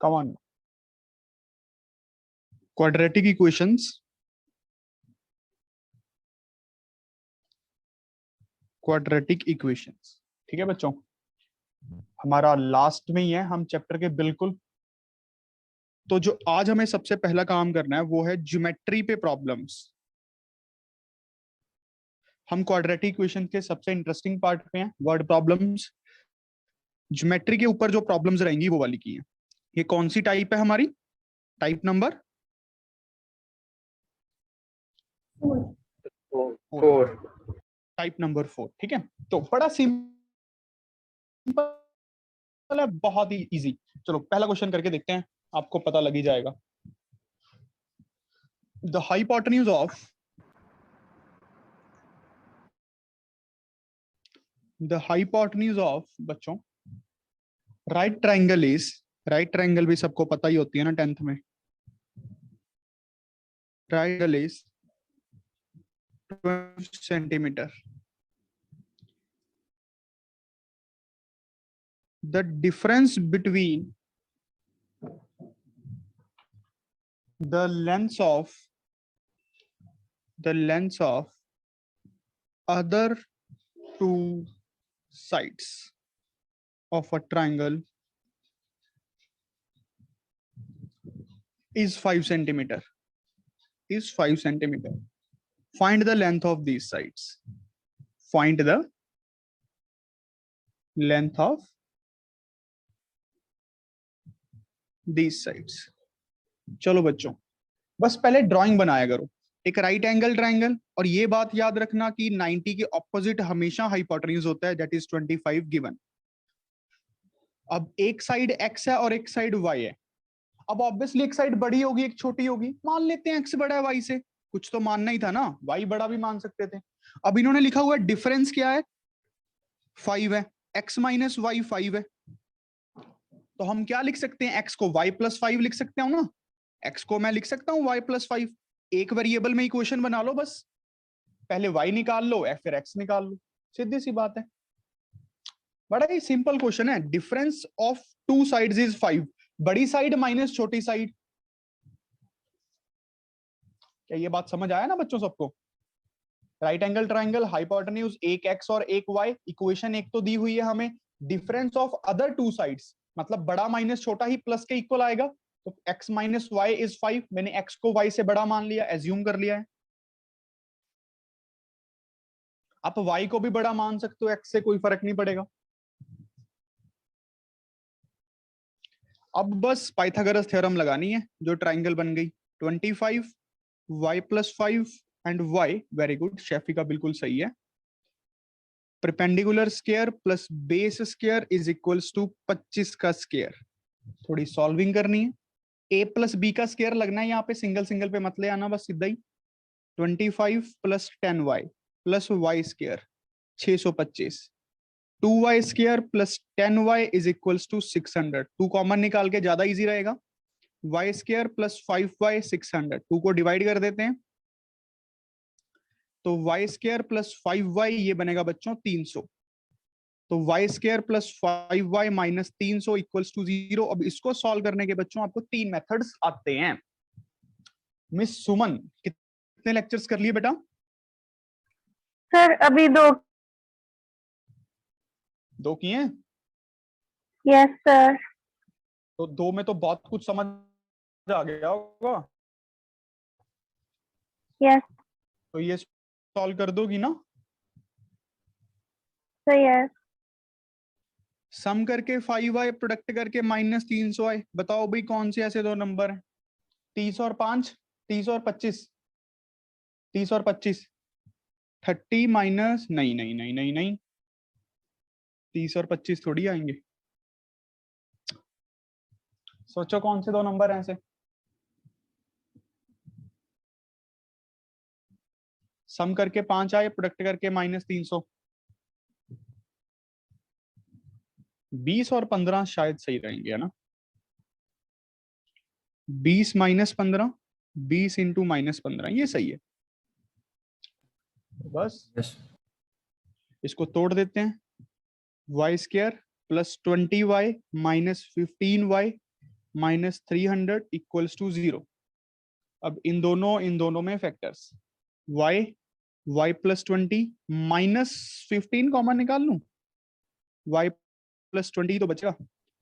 Come on, quadratic equations, quadratic equations. ठीक है बच्चों, हमारा लास्ट में ही है, हम चैप्टर के बिल्कुल। तो जो आज हमें सबसे पहला काम करना है वो है ज्योमेट्री पे प्रॉब्लम्स। हम क्वाड्रेटिक इक्वेशन के सबसे इंटरेस्टिंग पार्ट पे हैं, वर्ड प्रॉब्लम्स। ज्योमेट्री के ऊपर जो प्रॉब्लम्स रहेंगी वो वाली की है। ये कौन सी टाइप है हमारी? Type number 4। Type number 4। ठीक है, तो बड़ा सिंपल है, बहुत ही इजी। चलो पहला क्वेश्चन करके देखते हैं, आपको पता लग ही जाएगा। द हाइपोटेन्यूज ऑफ बच्चों right triangle is, right triangle भी सबको पता ही होती है ना 10th में। Triangle is 12 centimetre. The difference between the lengths of other two sides of a triangle is 5 centimeter. Find the length of these sides. Find the length of these sides. चलो बच्चों, बस पहले ड्राइंग बनाया करो, एक right angle triangle. और ये बात याद रखना कि 90 के ऑपोजिट हमेशा हाइपोटेन्यूज होता है, दैट इज 25 गिवन। अब एक साइड x है और एक साइड y है। अब ऑब्वियसली एक साइड बड़ी होगी एक छोटी होगी, मान लेते हैं x बड़ा है y से, कुछ तो मानना ही था ना, y बड़ा भी मान सकते थे। अब इन्होंने लिखा हुआ है डिफरेंस क्या है? 5 है, x माइनस वाई 5 है। तो हम क्या लिख सकते हैं? x को y प्लस 5 लिख सकते हो ना, x को मैं लिख सकता हूँ y प्लस 5। एक वेरिएबल में इक्वेशन बना लो, बस पहले y निकाल लो या फिर x निकाल लो, सीधी सी बात है। बड़ा ही सिंपल क्वेश्चन है। Difference of two sides is 5, बड़ी साइड माइनस छोटी साइड। क्या ये बात समझ आया ना बच्चों सबको? राइट एंगल ट्राइंगल, हाइपोटेन्यूज एक x और एक y, इक्वेशन एक तो दी हुई है हमें। Difference of other two sides मतलब बड़ा माइनस छोटा ही प्लस के इक्वल आएगा। तो x माइनस वाई इज 5, मैंने x को y से बड़ा मान लिया, एज्यूम कर लिया है। आप y को भी बड़ा मान सकते हो x से, कोई फर्क नहीं पड़ेगा। अब बस पाइथागोरस थ्योरम लगानी है, जो ट्राइंगल बन गई 25 y plus 5 and y, very good, शेफी का बिल्कुल सही है। Perpendicular square plus base square is equals to 25 का स्क्वायर। थोड़ी सॉल्विंग करनी है, a प्लस बी का स्क्वायर लगना है यहाँ पे, सिंगल सिंगल पे मत ले आना, बस सीधा ही। 25 plus 10y plus y square 625, 2y square plus 10y is equals to 600। 2 common निकाल के ज्यादा इजी रहेगा। y स्क्वायर प्लस 5y 600, 2 को डिवाइड कर देते हैं तो y स्क्वायर प्लस 5y ये बनेगा बच्चों 300। तो y square plus 5y minus 300 equals to 0। अब इसको सॉल्व करने के बच्चों आपको 3 मेथड्स आते हैं। मिस सुमन, कितने लेक्चर्स कर लिए बेटा? सर अभी 2। 2 किए? Yes sir. तो 2 में तो बहुत कुछ समझ आ गया होगा। यस तो ये सॉल्व कर दोगी ना? सर। यस। सम करके 5y प्रोडक्ट करके माइनस 300y, बताओ भाई कौन से ऐसे दो नंबर हैं? 30 और 5, 30 और 25, 30 और 25, 30 माइनस, नहीं नहीं नहीं नहीं नहीं, 30 और 25 थोड़ी आएंगे। सोचो कौन से दो नंबर हैं ऐसे? सम करके 5 आए, प्रोडक्ट करके माइनस 300। 20 और 15 शायद सही रहेंगे, है ना? 20 माइनस 15, 20 इंटू माइनस 15, ये सही है। बस इसको तोड़ देते हैं। Y square plus 20y minus 15y minus 300 equals to 0। अब इन दोनों में factors y plus 20 minus 15 common निकाल लूं, y प्लस 20 तो बचेगा,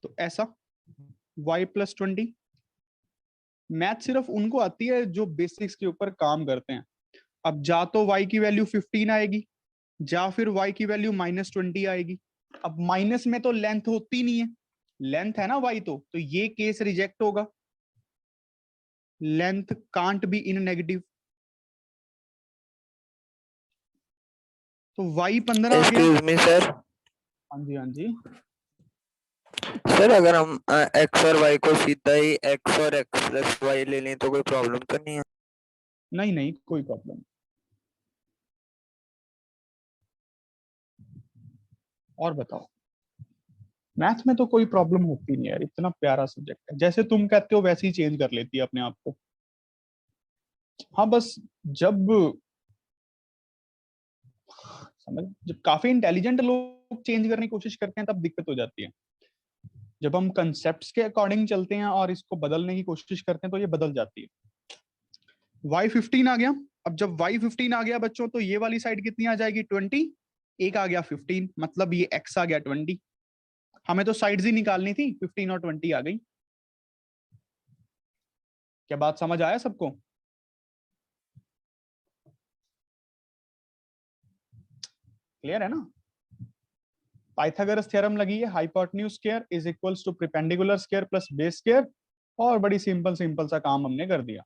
तो ऐसा y प्लस 20। मैथ सिर्फ उनको आती है जो बेसिक्स के ऊपर काम करते हैं। अब जा तो y की वैल्यू 15 आएगी, जा फिर y की वैल्यू माइनस 20 आएगी। अब माइनस में तो लेंथ होती नहीं है, लेंथ है ना y, तो ये केस रिजेक्ट होगा, length can't be in negative, तो y 15 आ गया। एक्सक्यूज मी सर, हाँ जी, हाँ जी। सर अगर हम एक्स और वाई को सीधा ही एक्स और एक्स प्लस वाई ले लें तो कोई प्रॉब्लम तो नहीं है? नहीं नहीं, कोई प्रॉब्लम। और बताओ, मैथ में तो कोई प्रॉब्लम होती नहीं यार, इतना प्यारा सब्जेक्ट है, जैसे तुम कहते हो वैसे ही चेंज कर लेती है अपने आप को। हाँ बस जब जब काफी इंटेलिजेंट लोग चेंज करने की कोशिश करते हैं तब दिक्कत हो जाती है। जब हम कंसेप्ट्स के अकॉर्डिंग चलते हैं और इसको बदलने की कोशिश करते हैं तो ये बदल जाती है। y15 आ गया। अब जब y15 आ गया बच्चों, तो ये वाली साइड कितनी आ जाएगी, 20, एक आ गया 15, मतलब ये x आ गया 20। हमें तो साइड्स ही निकालनी थी, 15 और 20 आ गई। क्या बात समझ आया सबको? क्लियर है ना? पाइथागोरस थ्योरम लगी है, hypotenuse square is equals to perpendicular square plus base square, और बड़ी सिंपल सिंपल सा काम हमने कर दिया।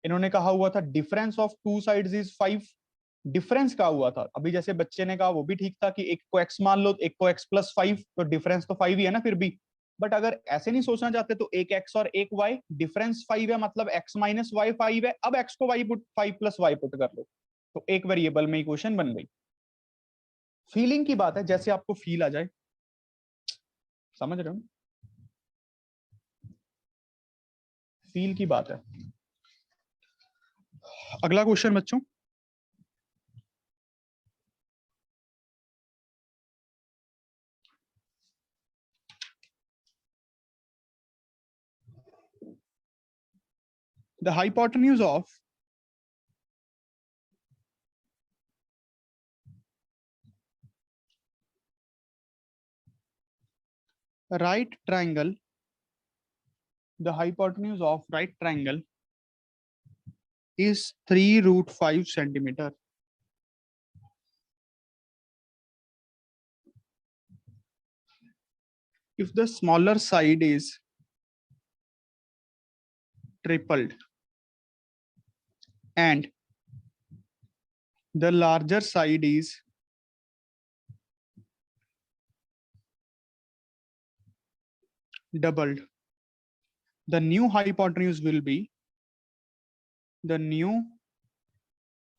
इन्होंने कहा हुआ था difference of two sides is 5। Difference का हुआ था, अभी जैसे बच्चे ने कहा वो भी ठीक था कि एक को x मान लो, एक को x प्लस 5, तो डिफरेंस तो 5 ही है ना फिर भी। बट अगर ऐसे नहीं सोचना चाहते तो एक x और एक y, डिफरेंस 5 है मतलब x माइनस वाई 5 है, अब x को y put 5 plus y put कर लो, तो एक वेरिएबल में इक्वेशन बन गई। फीलिंग की बात है, जैसे आपको फील आ जाए, समझ रहे हो? फील की बात है। अगला क्वेश्चन बच्चों, the hypotenuse of right triangle, the hypotenuse of right triangle is 3√5 centimeter. If the smaller side is tripled and the larger side is doubled, the new hypotenuse will be, the new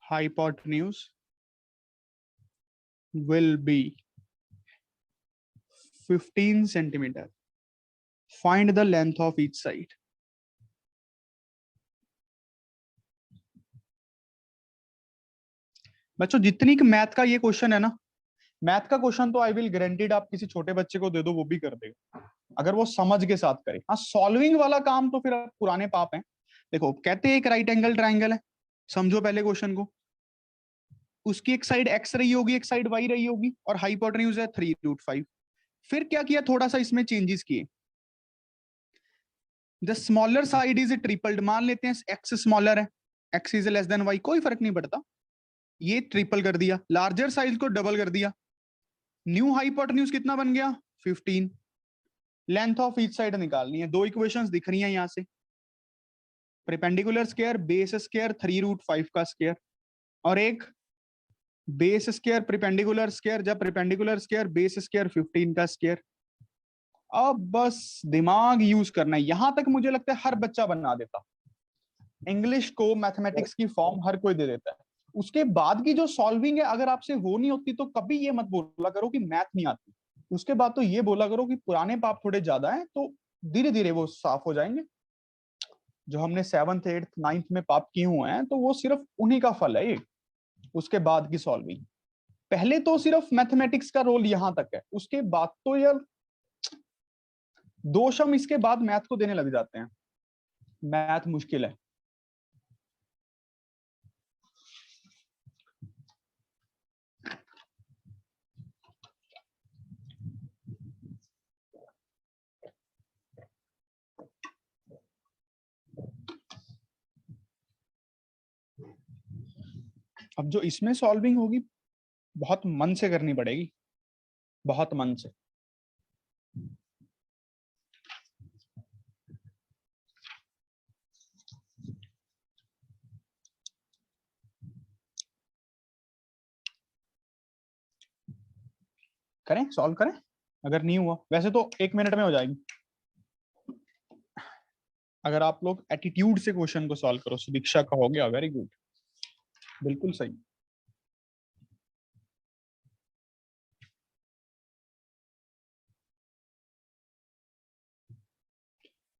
hypotenuse will be 15 centimeter. Find the length of each side. बच्चों जितनी कि math का ये question है ना, math का question तो I will guaranteed आप किसी छोटे बच्चे को दे दो वो भी कर देगा, अगर वो समझ के साथ करे। हाँ, सॉल्विंग वाला काम तो फिर पुराने पाप हैं। देखो कहते हैं एक राइट एंगल ट्राइंगल है, समझो पहले क्वेश्चन को, उसकी एक साइड x रही होगी, एक साइड y रही होगी, और हाइपोटेन्यूज है 3√5। फिर क्या किया, थोड़ा सा इसमें चेंजेस किए। The smaller side is tripled, मान लेते हैं x स्मॉलर है, x is less than y, कोई फर्क नहीं पड़ता, ये ट्रिपल कर दिया। लार्जर साइज को डबल कर दिया। न्यू हाइपोटेन्यूज कितना बन गया, 15। लेंथ ऑफ ईच साइड निकालनी है, दो इक्वेशंस दिख रही हैं यहां से, परपेंडिकुलर स्क्वायर बेस स्क्वायर 3√5 का स्क्वायर, और एक बेस स्क्वायर परपेंडिकुलर स्क्वायर, जब परपेंडिकुलर स्क्वायर बेस स्क्वायर 15 का स्क्वायर। अब बस दिमाग यूज करना है, यहां तक मुझे लगता है हर बच्चा बना देता। इंग्लिश को मैथमेटिक्स की फॉर्म हर कोई दे देता है। उसके बाद की जो सॉल्विंग है अगर आपसे हो नहीं होती तो कभी ये मत बोला करो कि मैथ नहीं आती, उसके बाद तो ये बोला करो कि पुराने पाप थोड़े ज्यादा हैं, तो धीरे धीरे वो साफ हो जाएंगे। जो हमने 7th 8th 9th में पाप किए हुए हैं तो वो सिर्फ उन्हीं का फल है ये, उसके बाद की सॉल्विंग। पहले तो सिर्फ मैथमेटिक्स का रोल यहां तक है, उसके बाद तो यार दो शम इसके बाद मैथ को देने लग जाते हैं, मैथ मुश्किल है। अब जो इसमें सॉल्विंग होगी बहुत मन से करनी पड़ेगी, बहुत मन से। करें, सॉल्व करें। अगर नहीं हुआ, वैसे तो 1 मिनट में हो जाएगी, अगर आप लोग एटीट्यूड से क्वेश्चन को सॉल्व करो। सुदीक्षा का हो गया, वेरी गुड, बिल्कुल सही।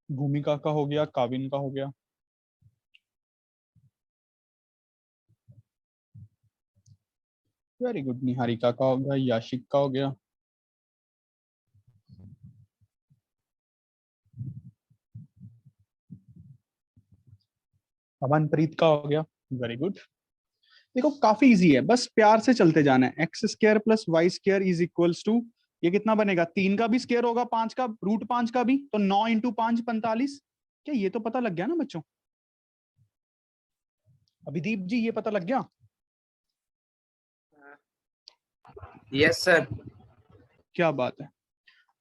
भूमिका का हो गया, काविन का हो गया, वेरी गुड। निहारिका का हो गया, याशिक का हो गया, अमनप्रीत का हो गया, वेरी गुड। देखो काफी इजी है, बस प्यार से चलते जाना है। X square plus y square is equals to, ये कितना बनेगा, 3 का भी स्क्वायर होगा, 5 का, √5 का भी, तो 9 × 5 45। क्या ये तो पता लग गया ना बच्चों? अभिदीप जी ये पता लग गया? Yes sir. क्या बात है।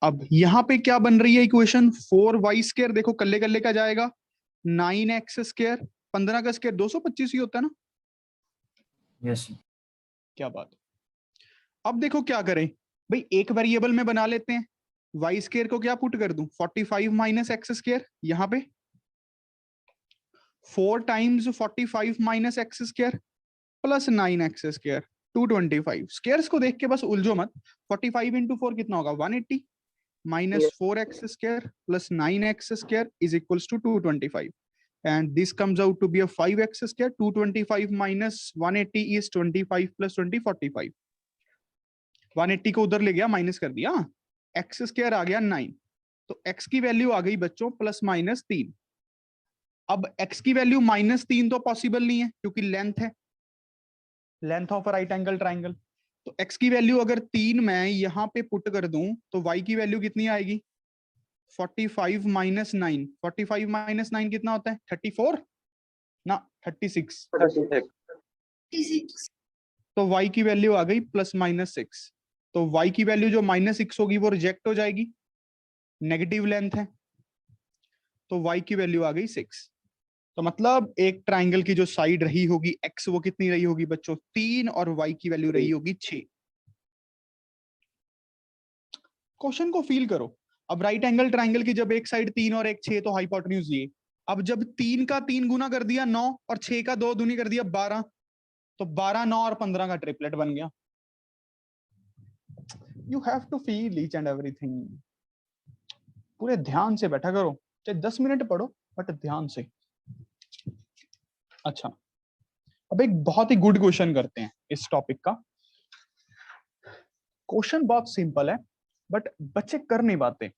अब यहाँ पे क्या बन रही है इक्वेशन, 4y², देखो कल्ले कल्ले का जाएगा, 9x², 15 का स्क्वायर 225 ही होता है ना? यस। क्या बात। अब देखो क्या करें भाई, एक वेरिएबल में बना लेते हैं। y² को क्या पुट कर दूं, 45 - x², यहाँ पे 4 × 45 - x² प्लस 9x², 225। स्क्वायर्स को देख के बस उलझो मत। 45 × 4 कितना होगा, 180, minus 4x² plus 9x² is equals to 225, and this comes out to be a 5x². 225 minus 180 is 25 plus 20 45। 180 को उधर ले गया, माइनस कर दिया, x² आ गया 9, तो x की वैल्यू आ गई बच्चों +-3। अब x की वैल्यू -3 तो पॉसिबल नहीं है क्योंकि लेंथ है, length of right angle triangle. तो x की वैल्यू अगर 3 मैं यहाँ पे पुट कर दूं तो y की वैल्यू कितनी आएगी, 45 - 9। 45 - 9 कितना होता है, 34 ना, 36। तो y की वैल्यू आ गई +-6। तो y की वैल्यू जो -6 होगी वो रिजेक्ट हो जाएगी, नेगेटिव लेंथ है, तो y की वैल्यू आ गई 6। तो मतलब एक ट्राइंगल की जो साइड रही होगी x, वो कितनी रही होगी बच्चों, 3, और y की वैल्यू रही होगी 6। क्वेश्चन को फील करो। अब राइट एंगल ट्राइंगल की जब एक साइड 3 और एक 6, तो हाइपोटेन्यूज ये। अब जब 3 का 3 गुना कर दिया 9, और 6 का 2 दूनी कर दिया 12, तो 12, 9 और 15 का ट्रिपलेट बन गया। You have to feel each and everything. पूरे ध्यान से बैठा करो, चाहे 10 मिनट पढ़ो, बट ध्यान से। अच्छा, अब एक बहुत ही गुड क्वेश्चन करते हैं इस टॉपिक का। क्वेश्चन बहुत सिंपल है, बट बच्चे कर नहीं पाते।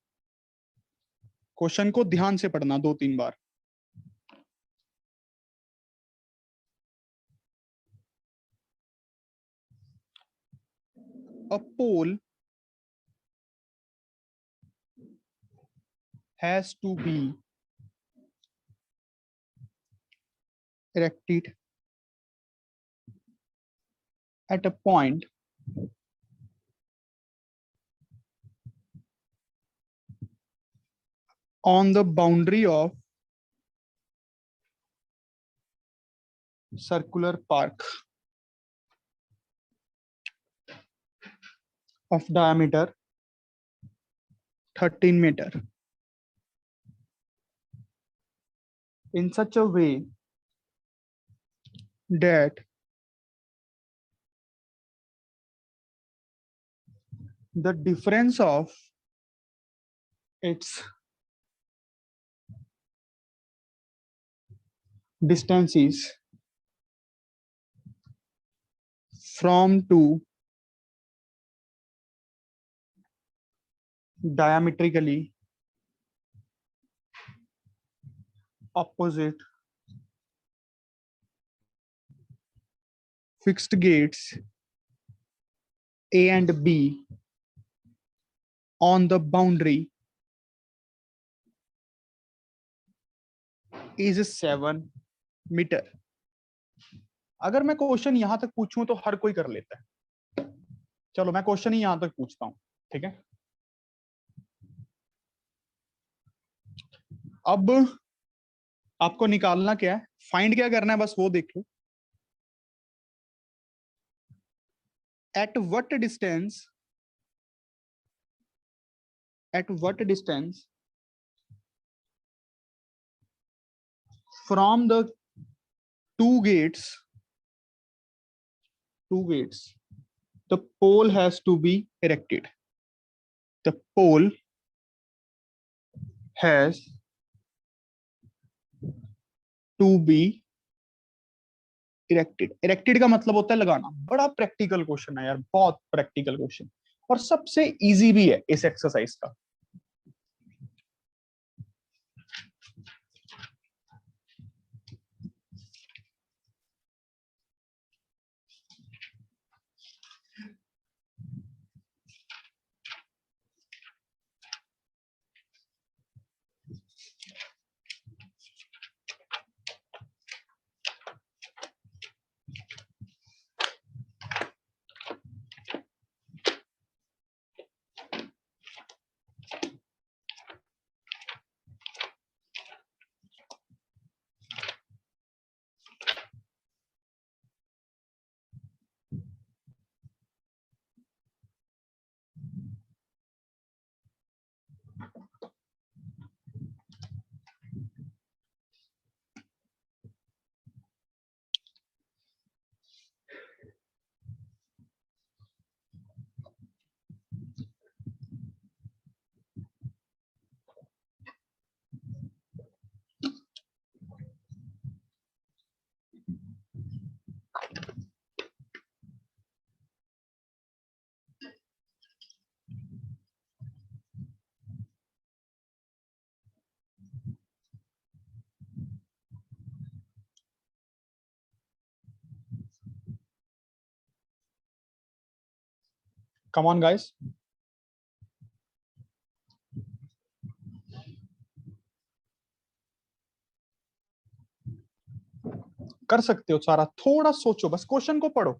क्वेश्चन को ध्यान से पढ़ना 2-3 बार। A pole has to be erected at a point on the boundary of circular park of diameter 13 meter in such a way that the difference of its distances from two diametrically opposite fixed gates A and B on the boundary is 7 metre. अगर मैं question यहां तक पूछूं तो हर कोई कर लेता है। चलो मैं क्वेश्चन ही यहां तक पूछता हूं, ठीक है। अब आपको निकालना क्या है, फाइंड क्या करना है, बस वो देख लो। at what distance from the two gates the pole has to be erected? The pole has to be erected का मतलब होता है लगाना। बड़ा प्रैक्टिकल क्वेश्चन है यार, बहुत प्रैक्टिकल क्वेश्चन, और सबसे इजी भी है इस एक्सरसाइज का। Come on guys, कर सकते हो सारा। थोड़ा सोचो, बस क्वेश्चन को पढ़ो।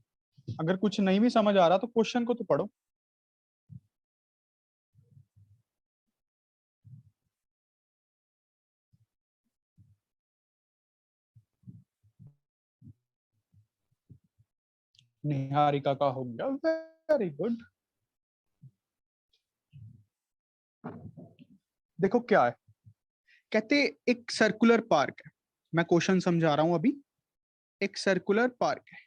अगर कुछ नहीं भी समझ आ रहा तो क्वेश्चन को तो पढ़ो। निहारिका का हो गया, वेरी गुड। देखो क्या है, कहते एक सर्कुलर पार्क है। मैं क्वेश्चन समझा रहा हूं अभी। एक सर्कुलर पार्क है,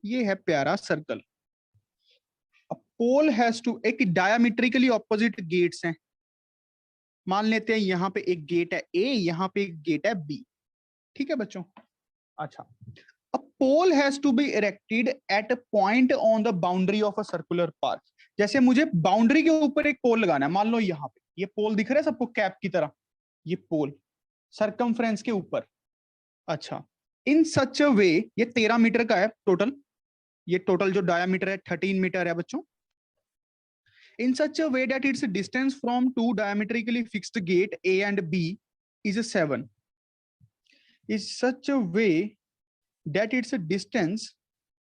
ये है प्यारा सर्कल। पोल हैज टू, एक डायमीट्रिकली ऑपोजिट गेट्स हैं। मान लेते हैं यहाँ पे एक गेट है ए, यहाँ पे एक गेट है बी, ठीक है बच्चों। अच्छा, a pole has to be erected at a point on the boundary of a circular park। जैसे मुझे बाउंड्री के ऊपर एक पोल लगाना है, मान लो यहाँ पे ये पोल दिख रहा है सबको कैप की तरह, ये पोल सरकमफ्रेंस के ऊपर। अच्छा, इन सच अ वे, ये 13 मीटर का है टोटल, ये टोटल जो डायमीटर है 13 मीटर है बच्चों। In such a way that its distance from two diametrically fixed gate A and B is 7. Is such a way that its distance,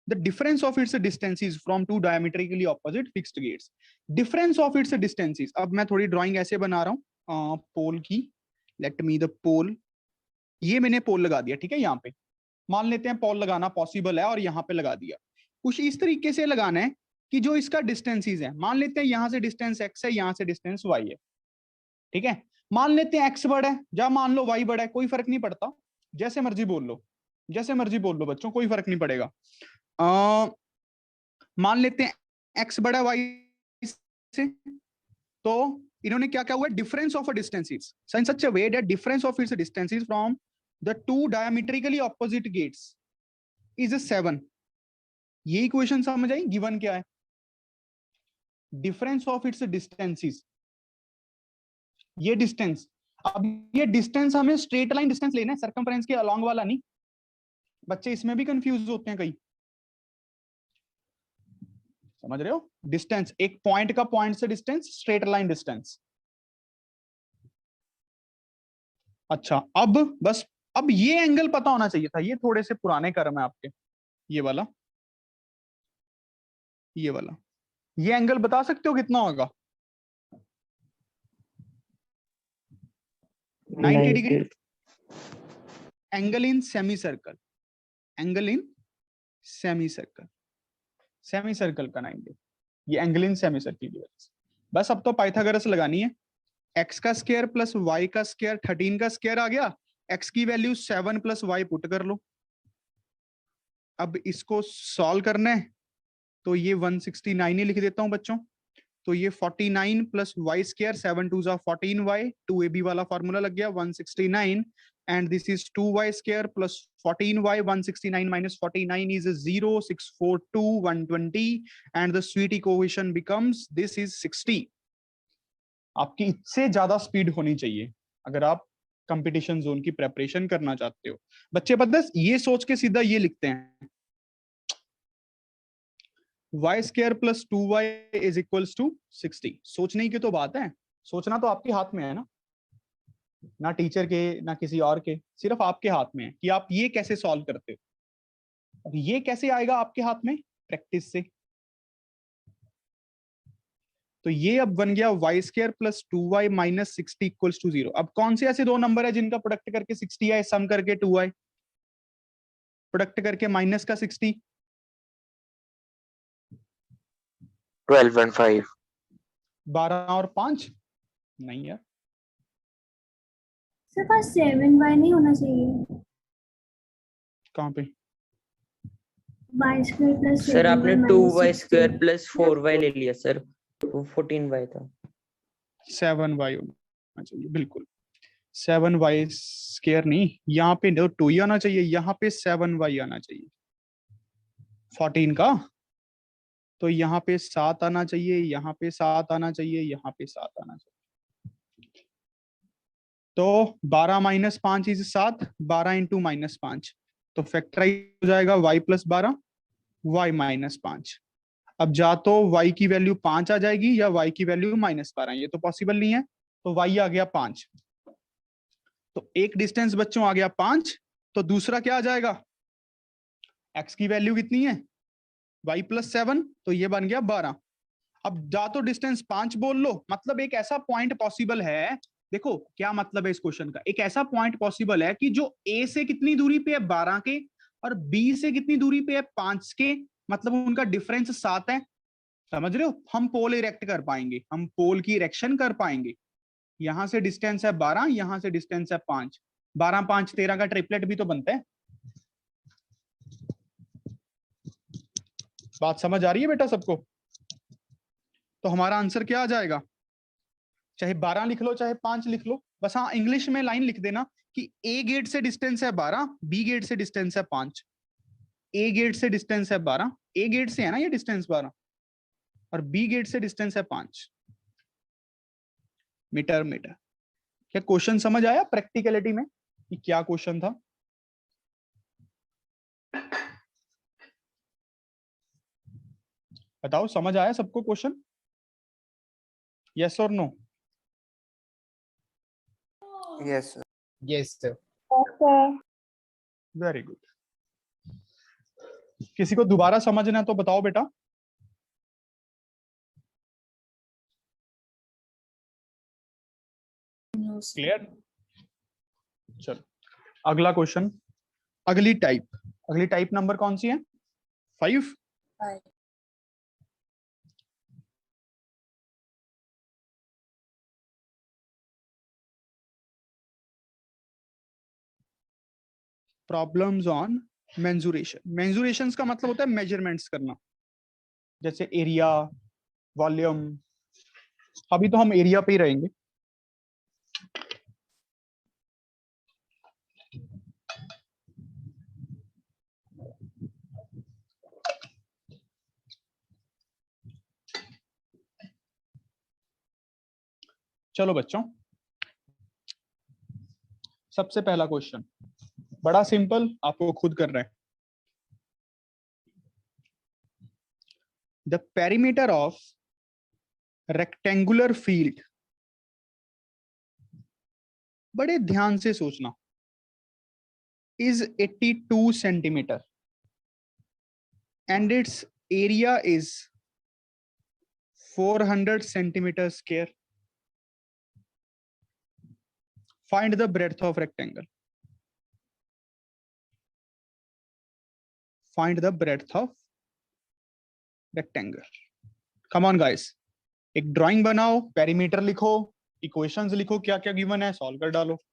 the difference of its distances from two diametrically opposite fixed gates, difference of its distances। अब मैं थोड़ी drawing ऐसे बना रहा हूँ पोल की। Let me the पोल, ये मैंने पोल लगा दिया, ठीक है। यहाँ पे मान लेते हैं पोल लगाना पॉसिबल है और यहाँ पे लगा दिया। कुछ इस तरीके से लगाना है कि जो इसका डिस्टेंसेस है, मान लेते हैं यहाँ से डिस्टेंस x है, यहाँ से डिस्टेंस y है, ठीक है। मान लेते हैं x बड़ा है, या मान लो y बड़ा है, कोई फर्क नहीं पड़ता, जैसे मर्जी बोल लो, जैसे मर्जी बोल लो बच्चों, कोई फर्क नहीं पड़ेगा। मान लेते हैं x बड़ा y से, तो इन्होंने क्या क्या हुआ, difference of distances, in such a way that difference of its distances from the two diametrically opposite gates is 7। ये इक्वेशन समझ आई, गिवन क्या है, डिफरेंस ऑफ इट्स डिस्टेंसेस, ये डिस्टेंस। अब ये डिस्टेंस हमें स्ट्रेट लाइन डिस्टेंस लेना है, सर्कमफ्रेंस के अलोंग वाला नहीं। बच्चे इसमें भी कंफ्यूज होते हैं कई, समझ रहे हो? डिस्टेंस एक पॉइंट का पॉइंट से डिस्टेंस, स्ट्रेट लाइन डिस्टेंस। अच्छा अब बस, अब ये एंगल पता होना चाहिए था, ये थोड़े से पुराने कर्म है आपके। ये वाला, ये वाला, ये एंगल बता सकते हो कितना होगा? 90 degree. Angle in semi circle, angle in semi circle, semi circle का 90, ये एंगल इन सेमी सर्कल की वजह से। बस अब तो पाइथागोरस लगानी है। x का स्क्वायर प्लस y का स्क्वायर, 13 का स्क्वायर आ गया, x की वैल्यू 7 प्लस y पुट कर लो। अब इसको सॉल्व करना है तो ये 169 ही लिख देता हूं बच्चों। तो ये 49 plus y square, 7 2 14y, 2ab वाला फॉर्मूला लग गया 169, and this is 2y square plus 14y, 169 minus 49 is 0, 642 120, and the sweet equation becomes this is 60। आपकी इससे ज्यादा स्पीड होनी चाहिए अगर आप कंपटीशन जोन की प्रेपरेशन करना चाहते हो। बच्चे बस ये सोच के सीधा ये लिखते हैं, y square plus 2y is equals to 60। सोचने की तो बात है, सोचना तो आपके हाथ में है ना टीचर के ना किसी और के, सिर्फ आपके हाथ में है कि आप ये कैसे सॉल्व करते हो। और ये कैसे आएगा आपके हाथ में? प्रैक्टिस से। तो ये अब बन गया y square plus 2y minus 60 equals to 0। अब कौन से ऐसे दो नंबर है जिनका प्रोडक्ट करके 60 आए, सम करके 2y, प्रोडक्ट करके माइनस का 60? 12 and 5। 12 और 5 नहीं यार, सिर्फ 7y नहीं होना चाहिए? कहाँ पे? y स्क्वायर प्लस सर आपने 2y स्क्वायर 60। प्लस 4y ले लिया सर, तो 14y था। 7y होना चाहिए बिल्कुल, 7y स्क्वायर नहीं, यहाँ पे 2 आना चाहिए, यहाँ पे 7y आना चाहिए 14 का। तो यहाँ पे 7 आना चाहिए, यहाँ पे 7 आना चाहिए, यहाँ पे 7 आना चाहिए। तो 12 माइनस 5 इज 7, 12 इंटू माइनस 5, तो फैक्टराइज हो जाएगा y प्लस 12, y माइनस 5। अब जा तो y की वैल्यू 5 आ जाएगी या y की वैल्यू माइनस 12, ये तो पॉसिबल नहीं है। तो y आ गया 5, तो एक डिस्टेंस बच्चों आ गया 5, तो दूसरा क्या आ जाएगा? x की वैल्यू कितनी है? y प्लस 7, तो ये बन गया 12। अब जा तो डिस्टेंस 5 बोल लो, मतलब एक ऐसा पॉइंट पॉसिबल है, देखो क्या मतलब है इस क्वेश्चन का, एक ऐसा पॉइंट पॉसिबल है कि जो a से कितनी दूरी पे है 12 के, और b से कितनी दूरी पे है 5 के, मतलब उनका डिफरेंस 7 है। समझ रहे हो? हम पोल इरेक्ट कर पाएंगे, हम पोल की इरेक्शन कर पाएंगे। यहां से डिस्टेंस है 12, यहां से डिस्टेंस है 5, 12 5 13 का ट्रिपलेट भी तो बनता है। बात समझ आ रही है बेटा सबको? तो हमारा आंसर क्या आ जाएगा? चाहे 12 लिख लो चाहे 5 लिख लो, बस हाँ इंग्लिश में लाइन लिख देना कि ए गेट से डिस्टेंस है 12, बी गेट से डिस्टेंस है 5। ए गेट से डिस्टेंस है 12, ए गेट से है ना ये डिस्टेंस 12, और बी गेट से डिस्टेंस है 5 मीटर मीटर। क्या क्वेश्चन समझ आया प्रैक्टिकलिटी में कि क्या क्वेश्चन था? बताओ समझ आया सबको क्वेश्चन? यस और no? Yes sir. Yes, sir. Very good. किसी को दोबारा समझना है तो बताओ बेटा। क्लियर? चलो अगला क्वेश्चन, अगली टाइप नंबर कौन सी है? 5। Problems on mensuration. मेंसुरेशंस का मतलब होता है मेजरमेंट्स करना, जैसे एरिया, वॉल्यूम। अभी तो हम एरिया पे ही रहेंगे। चलो बच्चों, सबसे पहला क्वेश्चन बड़ा सिंपल, आपको खुद करना है। The perimeter of rectangular field, बड़े ध्यान से सोचना, is 82 centimeter and its area is 400 centimeter square. Find the breadth of rectangle. Find the breadth of rectangle. Come on guys, एक ड्राइंग बनाओ, पेरीमीटर लिखो, इक्वेशंस लिखो, क्या क्या गिवन है सॉल्व कर डालो।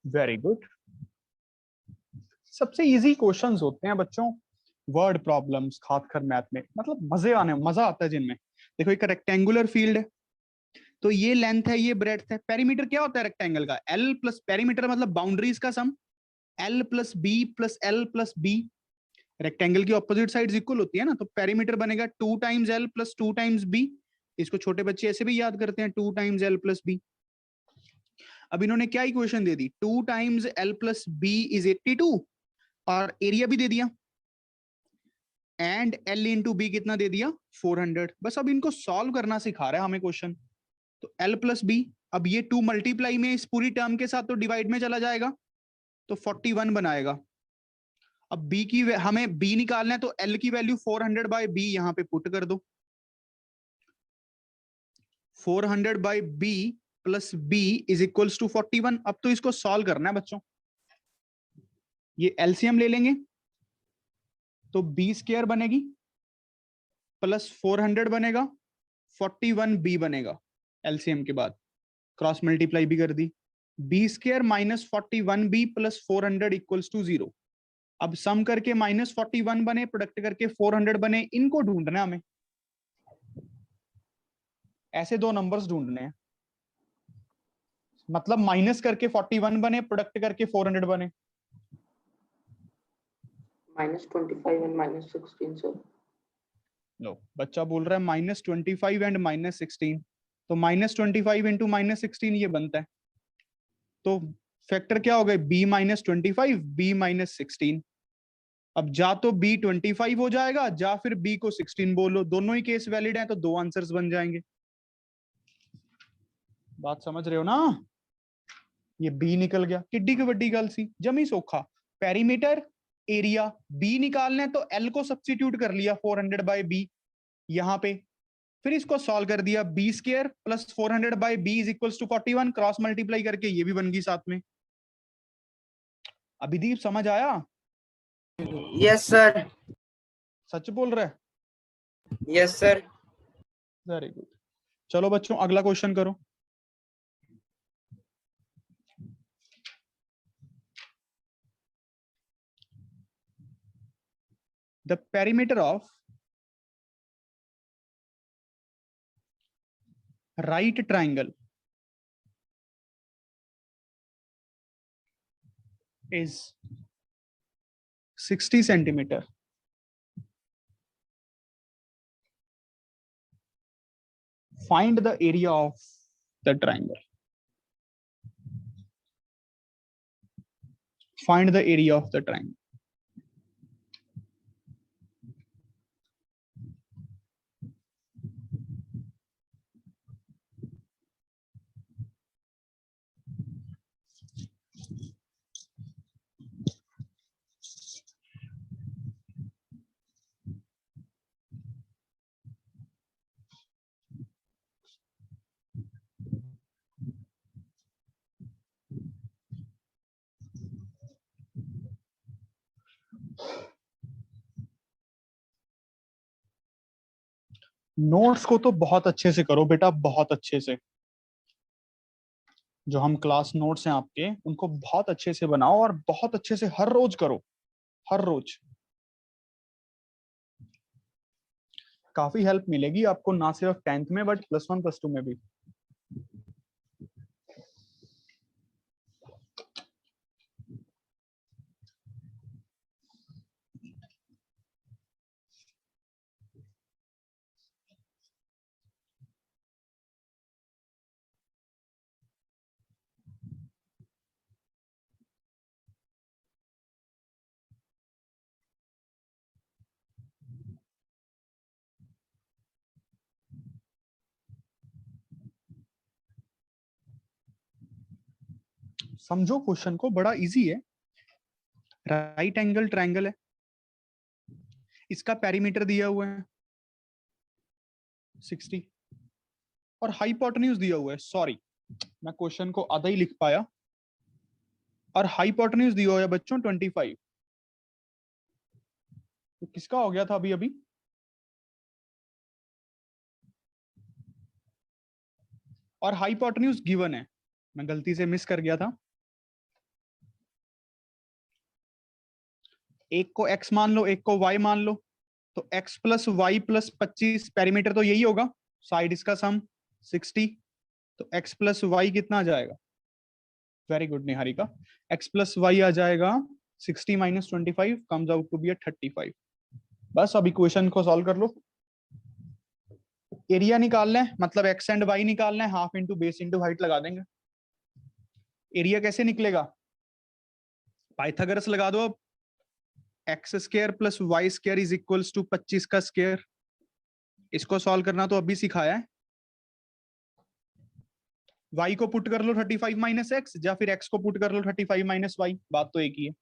Very good. सबसे इजी क्वेश्चंस होते हैं बच्चों वर्ड प्रॉब्लम्स, खासकर मैथ में, मतलब मजा आता है जिनमें। देखो एक रेक्टेंगुलर फील्ड है, तो ये लेंथ है, ये ब्रेड्थ है। पेरीमीटर क्या होता है रेक्टेंगल का? एल प्लस, पेरीमीटर मतलब बाउंड्रीज का sum, L plus B plus L plus B. Rectangle की ऑपोजिट साइड्स इक्वल होती है ना, तो पेरीमीटर बनेगा 2 times L plus 2 times B. इसको छोटे बच्चे ऐसे भी याद करते हैं, 2 टाइम्स एल प्लस बी। अब इन्होंने क्या इक्वेशन दे दी, 2 times L plus B is 82, और एरिया भी दे दिया, एंड एल इंटू बी कितना दे दिया, 400। बस अब इनको सॉल्व करना सिखा रहा है हमें क्वेश्चन। तो एल प्लस बी, अब ये 2 मल्टीप्लाई में इस पूरी टर्म के साथ तो डिवाइड में चला जाएगा, तो 41 बनाएगा। अब बी की हमें बी निकालना है, तो एल की वैल्यू 400 बाय बी यहां पे पुट कर दो। 400 by B plus B is equals to 41। अब तो इसको सॉल्व करना है बच्चों, ये एलसीएम ले लेंगे, तो बी स्क्वायर बनेगी प्लस 400 बनेगा, 41 बी बनेगा। एलसीएम के बाद क्रॉस मल्टीप्लाई भी कर दी, B square minus 41 B plus 400 equals to 0। अब सम करके माइनस 41 बने, प्रोडक्ट करके 400 बने, इनको ढूंढना है हमें। ऐसे दो नंबर्स ढूंढने हैं, मतलब माइनस करके 41 बने, प्रोडक्ट करके 400 बने। -25 and -16 sir। लो बच्चा बोल रहा है -25 एंड -16, तो -25 इंटू -16 ये बनता है। तो फैक्टर क्या हो गए, b -25 b -16। अब जा तो b 25 हो जाएगा, जा फिर b को 16 बोलो, दोनों ही केस वैलिड हैं, तो दो आंसर्स बन जाएंगे। बात समझ रहे हो ना? ये b निकल गया, किड्डी की बड्डी गल सी, जमी सोखा। पेरीमीटर, एरिया, b निकालना है तो l को सब्स्टिट्यूट कर लिया 400 बाय b यहां पे, फिर इसको सॉल्व कर दिया, B square plus 400 by B is equals to 41, cross multiply करके ये भी बन गई साथ में। अभिदीप समझ आया? Yes sir. सच बोल रहा है? Yes sir. Very good. चलो बच्चों अगला क्वेश्चन करो। The perimeter of right triangle is 60 centimeter. Find the area of the triangle. Find the area of the triangle. Notes को तो बहुत अच्छे से करो बेटा, बहुत अच्छे से। जो हम क्लास नोट्स हैं आपके, उनको बहुत अच्छे से बनाओ और बहुत अच्छे से हर रोज करो, हर रोज। काफी हेल्प मिलेगी आपको, ना सिर्फ 10th में बट +1 +2 में भी। समझो क्वेश्चन को, बड़ा इजी है। राइट एंगल ट्रायंगल है, इसका पेरीमीटर दिया हुआ है 60 और हाइपोटेन्यूज दिया हुआ है। सॉरी, मैं क्वेश्चन को आधा ही लिख पाया। और हाइपोटेन्यूज दिया हुआ है बच्चों 25। तो किसका हो गया था अभी अभी? और हाइपोटेन्यूज गिवन है, मैं गलती से मिस कर गया था। एक को x मान लो, एक को y मान लो, तो x + y + 25, पेरीमीटर तो यही होगा, साइड इसका सम 60, तो x + y कितना आ जाएगा? Very good Niharika, x + y आ जाएगा 60 - 25 कम्स आउट टू बी 35। बस अब इक्वेशन को सॉल्व कर लो। एरिया निकालना है, मतलब x एंड y निकालना है, half into base into height लगा देंगे। एरिया कैसे निकलेगा? पाइथागोरस लगा दो अब। x² + y² is equals to 25 का स्क्वायर। इसको सॉल्व करना तो अभी सिखाया है। y को पुट कर लो 35 - x, या फिर x को पुट कर लो 35 - y, बात तो एक ही है।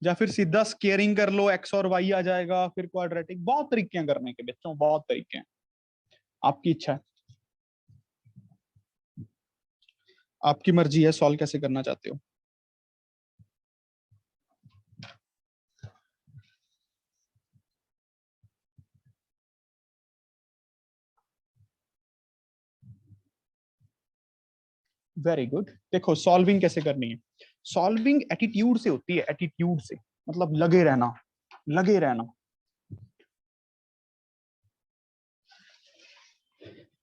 या फिर सीधा स्केयरिंग कर लो, x और y आ जाएगा, फिर क्वाड्रेटिक। बहुत तरीके हैं करने के बच्चों, बहुत तरीके हैं, आपकी इच्छा है, आपकी मर्जी है सॉल्व कैसे करना चाहते हो। Very good. देखो सॉल्विंग कैसे करनी है। सॉल्विंग एटीट्यूड से होती है, एटीट्यूड से, मतलब लगे रहना, लगे रहना।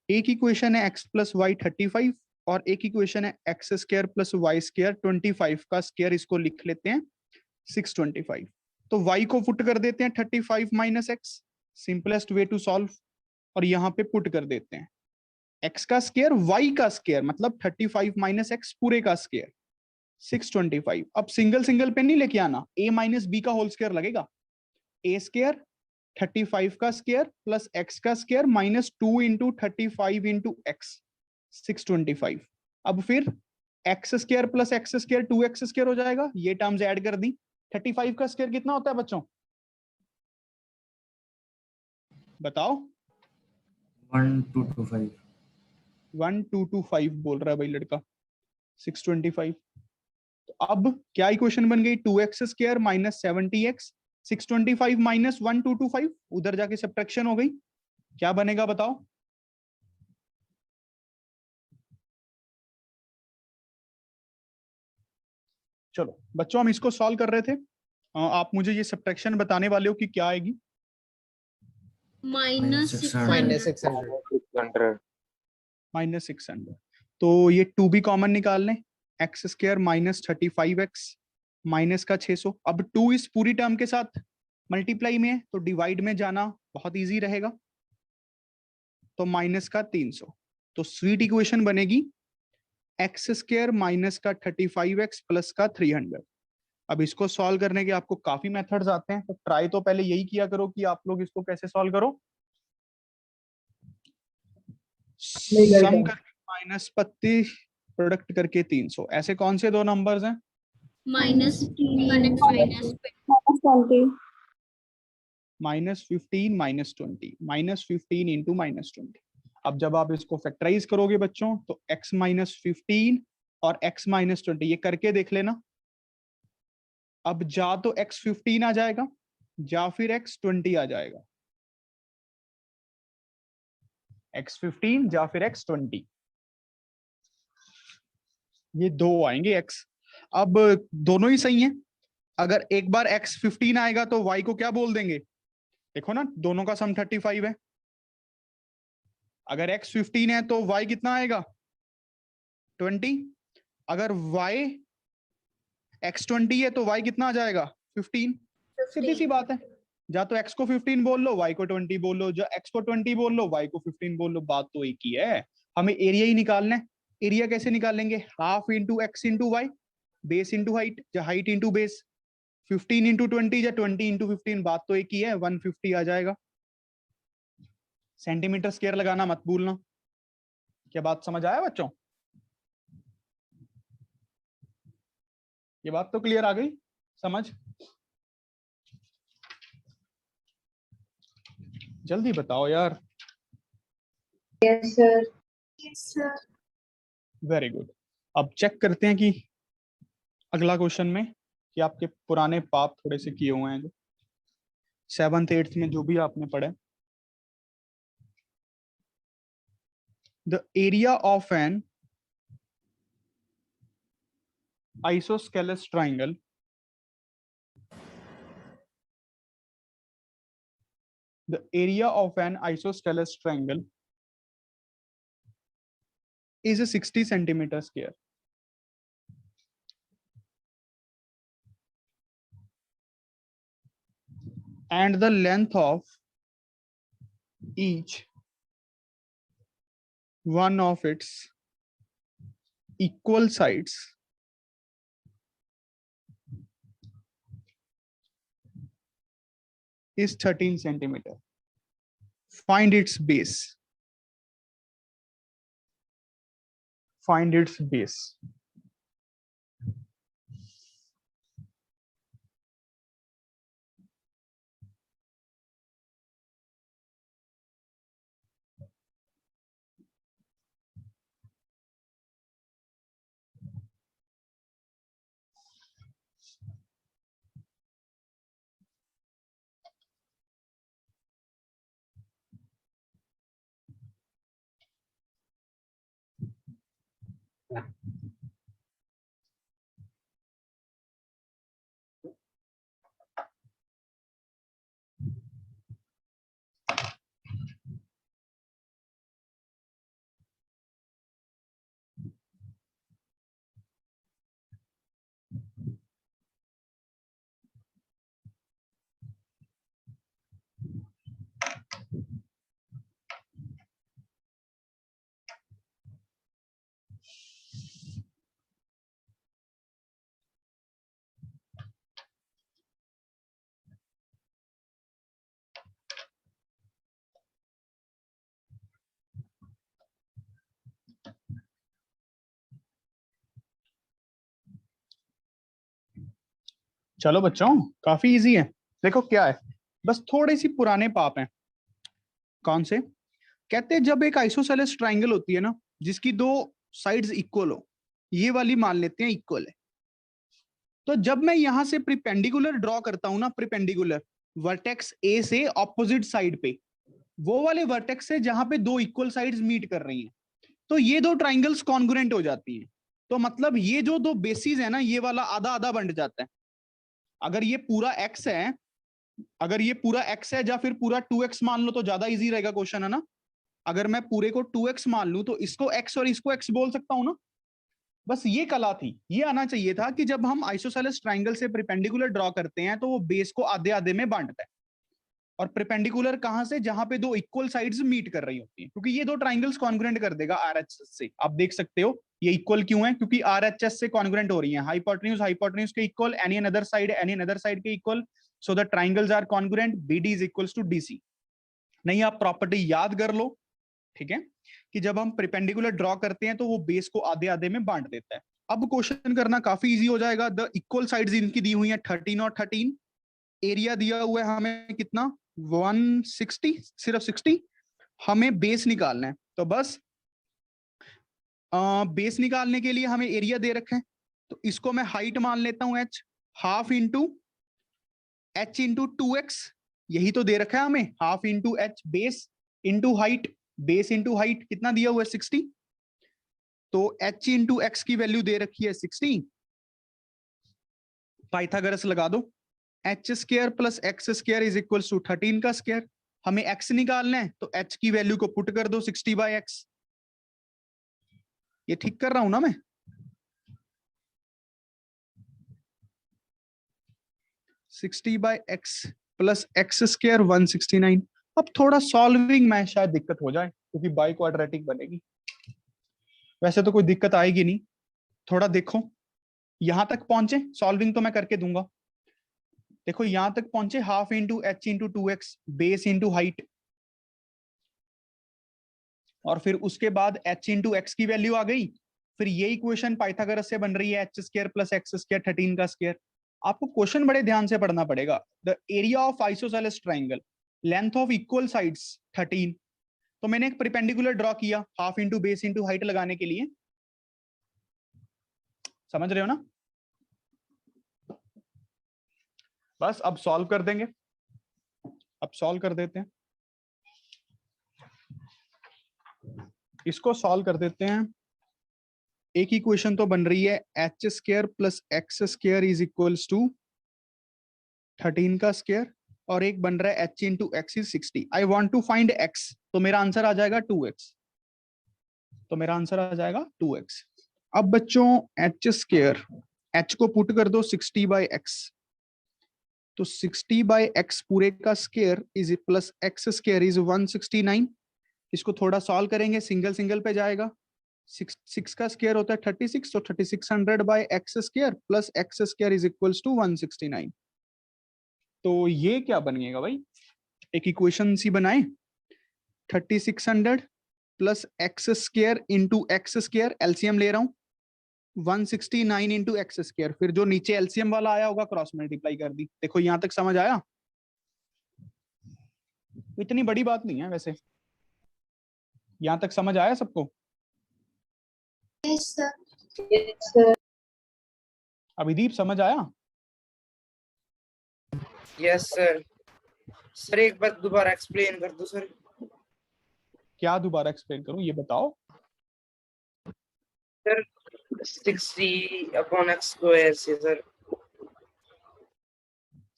एक इक्वेशन है x + y 35 और एक इक्वेशन है x² + y² 25 का स्क्वायर, इसको लिख लेते हैं 625। तो y को पुट कर देते हैं 35 - x, simplest way to solve. और यहाँ पे पुट कर देते हैं x का स्क्वायर y का स्क्वायर, मतलब 35 - x पूरे का स्क्वायर 625। अब सिंगल सिंगल पे नहीं लेके आना, a - b का होल स्क्वायर लगेगा। a² 35 का स्क्वायर प्लस x का स्क्वायर -2 × 35 × x 625। अब फिर x² + x² 2x² हो जाएगा, ये टर्म्स ऐड कर दी। 35 का स्क्वायर कितना होता है बच्चों? बताओ। 1225 1225 बोल रहा है भाई लड़का। 625। तो अब क्या इक्वेशन बन गई? 2x² - 70x 625 - 1225, उधर जाके सब्ट्रैक्शन हो गई। क्या बनेगा बताओ? चलो बच्चों, हम इसको सॉल्व कर रहे थे। आप मुझे ये सब्ट्रैक्शन बताने वाले हो कि क्या आएगी? -600 -600। तो ये 2 भी कॉमन निकाल लें, x² - 35x माइनस का 600। अब 2 इस पूरी टर्म के साथ मल्टीप्लाई में है, तो डिवाइड में जाना बहुत इजी रहेगा, तो माइनस का 300। तो स्वीट इक्वेशन बनेगी x² माइनस का 35x प्लस का 300। अब इसको सॉल्व करने के आपको काफी मेथड्स आते हैं, तो ट्राई तो पहले यही किया करो कि आप लोग इसको कैसे सॉल्व करो। सम करके माइनस 25 प्रोडक्ट करके 300, ऐसे कौन से दो नंबर्स हैं? -15 -15 -20, -15 × -20। अब जब आप इसको फैक्टराइज करोगे बच्चों, तो x - 15 और x - 20 ये करके देख लेना। अब जा तो x 15 आ जाएगा, या फिर x 20 आ जाएगा। x15 या फिर x20, ये दो आएंगे x। अब दोनों ही सही हैं। अगर एक बार x15 आएगा तो y को क्या बोल देंगे, देखो ना दोनों का सम 35 है। अगर x15 है तो y कितना आएगा 20। अगर y x20 है तो y कितना आ जाएगा 15। सीधी सी बात है, या तो x को 15 बोल लो y को 20 बोल लो, जो x को 20 बोल लो y को 15 बोल लो, बात तो एक ही है। हमें एरिया ही निकालना है। एरिया कैसे निकालेंगे, half into x into y, base into height या हाइट इंटू बेस, 15 इंटू 20 या 20 इंटू 15, बात तो एक ही है, 150 आ जाएगा। सेंटीमीटर स्क्वायर लगाना मत भूलना। क्या बात समझ आया बच्चों, ये बात तो क्लियर आ गई समझ। जल्दी बताओ यार। Yes, sir. Yes, sir. Very good. अब चेक करते हैं कि अगला क्वेश्चन में कि आपके पुराने पाप थोड़े से किए हुए हैं जो 7th 8th में जो भी आपने पढ़े। The area of an isosceles triangle the area of an isosceles triangle is a 60 centimeter square and the length of each one of its equal sides is 13 centimeter. Find its base. Find its base. चलो बच्चों काफी easy है। देखो क्या है, बस थोड़े सी पुराने पाप हैं। कौन से, कहते हैं जब एक आइसोसेलेस ट्राइंगल होती है ना जिसकी दो साइड्स इक्वल हो, ये वाली मान लेते हैं इक्वल है, तो जब मैं यहां से प्रिपेंडिकुलर ड्रॉ करता हूं ना, प्रिपेंडिकुलर वर्टेक्स ए से ऑपोजिट साइड पे, वो वाले वर्टेक्स से जहां पे दो इक्वल साइड्स मीट कर रही हैं, तो ये दो ट्राइंगल्स कॉन्ग्रुएंट हो जाती हैं। तो मतलब ये जो दो बेसिस है ना, ये वाला आधा आधा बंट जाता है। अगर ये पूरा x है, अगर ये पूरा x है या फिर पूरा 2x मान लो तो ज्यादा इजी रहेगा क्वेश्चन, है ना। अगर मैं पूरे को 2x मान लूं तो इसको x और इसको x बोल सकता हूं ना। बस ये कला थी, ये आना चाहिए था कि जब हम आइसोसेलेस ट्राइंगल से परपेंडिकुलर ड्रॉ करते हैं तो वो बेस को आधे आधे में बांटता है। और परपेंडिकुलर कहां से, जहां पे दो इक्वल साइड्स मीट कर रही होती हैं, क्योंकि ये दो ट्राइंगल्स कॉन्ग्रुएंट कर देगा आरएचएस से। आप देख सकते हो ये इक्वल क्यों है, क्योंकि आरएचएस से कॉन्ग्रुएंट हो रही है। हाइपोटेन्यूज हाइपोटेन्यूज के इक्वल, एनी अनदर साइड के equal, so the triangles are congruent, BD is equals to DC. नहीं, आप प्रॉपर्टी याद कर लो, ठीक है, कि जब हम परपेंडिकुलर ड्रॉ करते हैं तो वो बेस को आधे आधे में बांट देता है। अब क्वेश्चन करना काफी इजी हो जाएगा। द इक्वल साइड्स इनकी दी हुई है 13 और 13, एरिया दिया हुआ है हमें कितना 160, सिर्फ 60, हमें बेस निकालना है। तो बस बेस निकालने के लिए हमें एरिया दे रखा है, तो इसको मैं हाइट मान लेता हूं h, half into h into 2x, यही तो दे रखा है हमें, half into h base into height base into height कितना दिया हुआ है 60, तो h इंटू एक्स की वैल्यू दे रखी है 60, पाइथागोरस लगा दो, h square plus x square is equal to 13 का स्क्वायर, हमें x निकालना है तो h की वैल्यू को पुट कर दो 60/x। ये ठीक कर रहा हूं ना मैं? Sixty by x plus x square 169। अब थोड़ा सॉल्विंग में शायद दिक्कत हो जाए क्योंकि बाई क्वाड्रेटिक बनेगी, वैसे तो कोई दिक्कत आएगी नहीं। थोड़ा देखो यहां तक पहुंचे, सॉल्विंग तो मैं करके दूंगा। देखो यहां तक पहुंचे, half into H into 2x base into height, और फिर उसके बाद h इंटू एक्स की वैल्यू आ गई, फिर ये इक्वेशन पाइथागोरस से बन रही है h square plus x square 13 का स्क्वायर। आपको क्वेश्चन बड़े ध्यान से पढ़ना पड़ेगा। The area of isosceles triangle, length of equal sides 13, तो मैंने एक परपेंडिकुलर ड्रॉ किया half into base into height लगाने के लिए, समझ रहे हो ना? बस अब सॉल्व कर देंगे, अब सॉल्व कर देते हैं, इसको सॉल्व कर देते हैं। एक इक्वेशन तो बन रही है h square plus x square is equals to 13 का स्क्वायर, और एक बन रहा है h into x is 60। I want to find x, तो मेरा आंसर आ जाएगा 2x, तो मेरा आंसर आ जाएगा 2x। अब बच्चों एच स्क्वायर, h को पुट कर दो 60/x, तो 60/x पूरे का square is plus x square is 169। इसको थोड़ा सॉल्व करेंगे, सिंगल सिंगल पे जाएगा, 6 का स्क्वायर होता है 36, तो 3600/x square plus x square is equals to 169। तो ये क्या बनेगा भाई, एक इक्वेशन सी बनाए, 3600 plus x square into x square, LCM ले रहा हूं, 169 इंटू एक्स स्क्वायर, फिर जो नीचे एलसीएम वाला आया होगा क्रॉस मल्टीप्लाई कर दी। देखो यहां तक समझ आया? इतनी बड़ी बात नहीं है वैसे, यहां तक समझ आया सबको? Yes, sir. Yes, sir. Abhideep समझ आया? Yes sir. सर एक बार दोबारा एक्सप्लेन कर दो सर। क्या दोबारा एक्सप्लेन करूं, ये बताओ। सर 60/x स्क्वायर से सर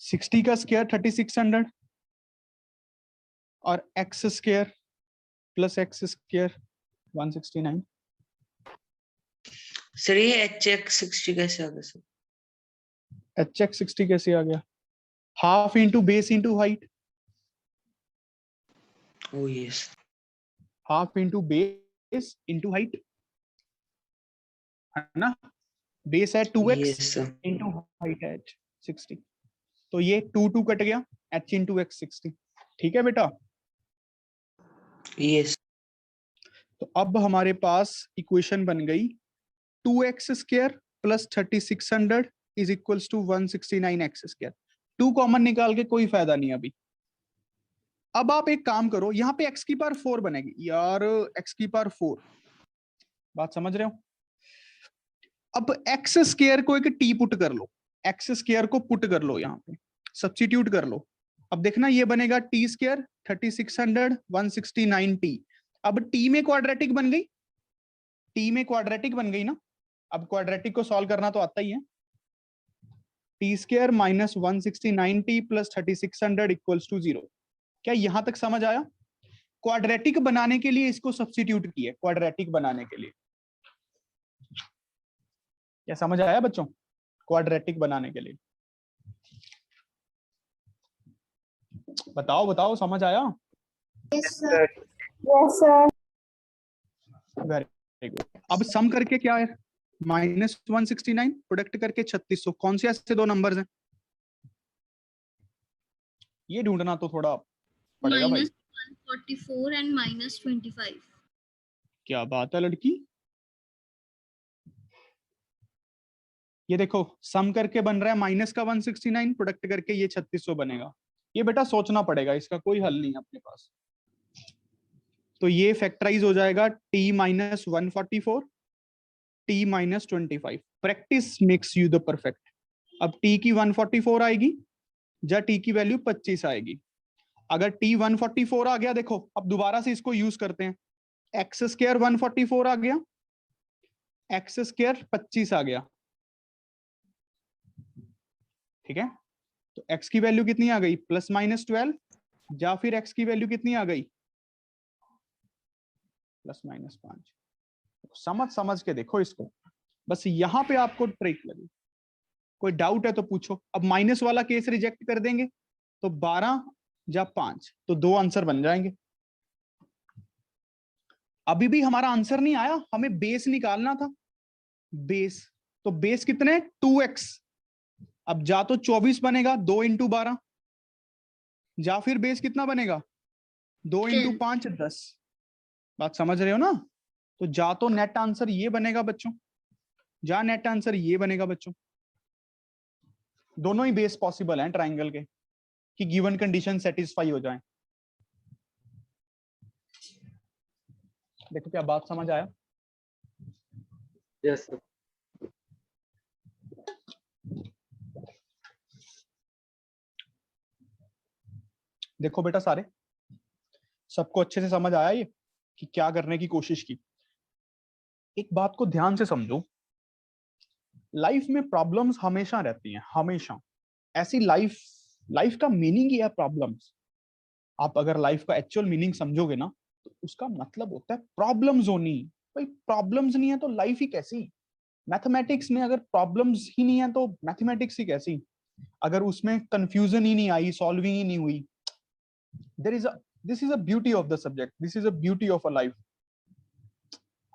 60 का स्क्वायर 3600 और x square plus x square 169। Sir ये HX60 कैसे आ गया सर? HX60 कैसे आ गया? Half into base into height, oh yes, half into base into height, है ना? बेस है 2x yes sir, into height है 60, तो ये 2 कट गया, h इंटू एक्स 60। ठीक है बेटा? यस। तो अब हमारे पास इक्वेशन बन गई 2x square plus 3600 is equals to 169x square. 2 common निकाल के कोई फायदा नहीं अभी। अब आप एक काम करो, यहाँ पे x की पावर 4 बनेगी यार, x की पावर 4, बात समझ रहे हो? अब x स्क्वायर को एक t पुट कर लो, x स्क्वायर को पुट कर लो, यहाँ पे सब्स्टिट्यूट कर लो। अब देखना ये बनेगा t स्क्वायर 3600 169t। अब t में क्वाड्रेटिक बन गई, t में क्वाड्रेटिक बन गई ना। अब क्वाड्रेटिक को सॉल्व करना तो आता ही है। T square minus 169t plus 3600 equals to 0। क्या यहां तक समझ आया? क्वाड्रेटिक बनाने के लिए इसको सब्स्टिट्यूट किए, क्वाड्रेटिक बनाने के लिए। क्या समझ आया बच्चों? क्वाड्रेटिक बनाने के लिए बताओ बताओ, समझ आया? Yes, sir. Yes, sir. Very good. अब सम करके क्या है, माइनस 169 प्रोडक्ट करके 3600। कौन से ऐसे दो नंबर्स हैं? ये ढूंढना तो थोड़ा पड़ेगा भाई। -144 and -25. क्या बात है लड़की, ये देखो सम करके बन रहा है माइनस का 169, प्रोडक्ट करके ये 3600 बनेगा। ये बेटा सोचना पड़ेगा, इसका कोई हल नहीं है अपने पास। तो ये फैक्टराइज हो जाएगा t minus 144 t minus 25। Practice makes you the perfect. अब t की 144 आएगी या t की वैल्यू 25 आएगी। अगर t 144 आ गया, देखो अब दोबारा से इसको यूज करते हैं, एक्स स्क्वायर 144 आ गया, एक्स स्क्वायर 25 आ गया, ठीक है। तो x की वैल्यू कितनी आ गई, +-12, या फिर x की वैल्यू कितनी आ गई, +-5। समझ के देखो इसको, बस यहां पे आपको ट्रिक लगी। कोई डाउट है तो पूछो। अब माइनस वाला केस रिजेक्ट कर देंगे तो 12 या 5, तो 2 आंसर बन जाएंगे। अभी भी हमारा आंसर नहीं आया, हमें बेस निकालना था। बेस, तो बेस कितने, 2x। अब जा तो 24 बनेगा 2 × 12, या फिर बेस कितना बनेगा 2 × 5 10। बात समझ रहे हो ना? तो जा तो नेट आंसर ये बनेगा बच्चों, या नेट आंसर ये बनेगा बच्चों। दोनों ही बेस पॉसिबल हैं ट्राइंगल के, कि गिवन कंडीशन सेटिस्फाई हो जाए। देखो क्या बात समझ आया? Yes sir. देखो बेटा सारे, सबको अच्छे से समझ आया ये कि क्या करने की कोशिश की? एक बात को ध्यान से समझो, लाइफ में प्रॉब्लम्स हमेशा रहती हैं, हमेशा। ऐसी लाइफ का मीनिंग ही है प्रॉब्लम्स। आप अगर लाइफ का एक्चुअल मीनिंग समझोगे ना, तो उसका मतलब होता है प्रॉब्लम्स होनी। भाई प्रॉब्लम्स नहीं है तो लाइफ ही कैसी? मैथमेटिक्स में अगर प्रॉब्लम्स ही नहीं है तो मैथमेटिक्स ही कैसी? अगर उसमें कंफ्यूजन ही नहीं आई, सॉल्विंग ही नहीं हुई, this is a beauty of the subject, this is a beauty of a life.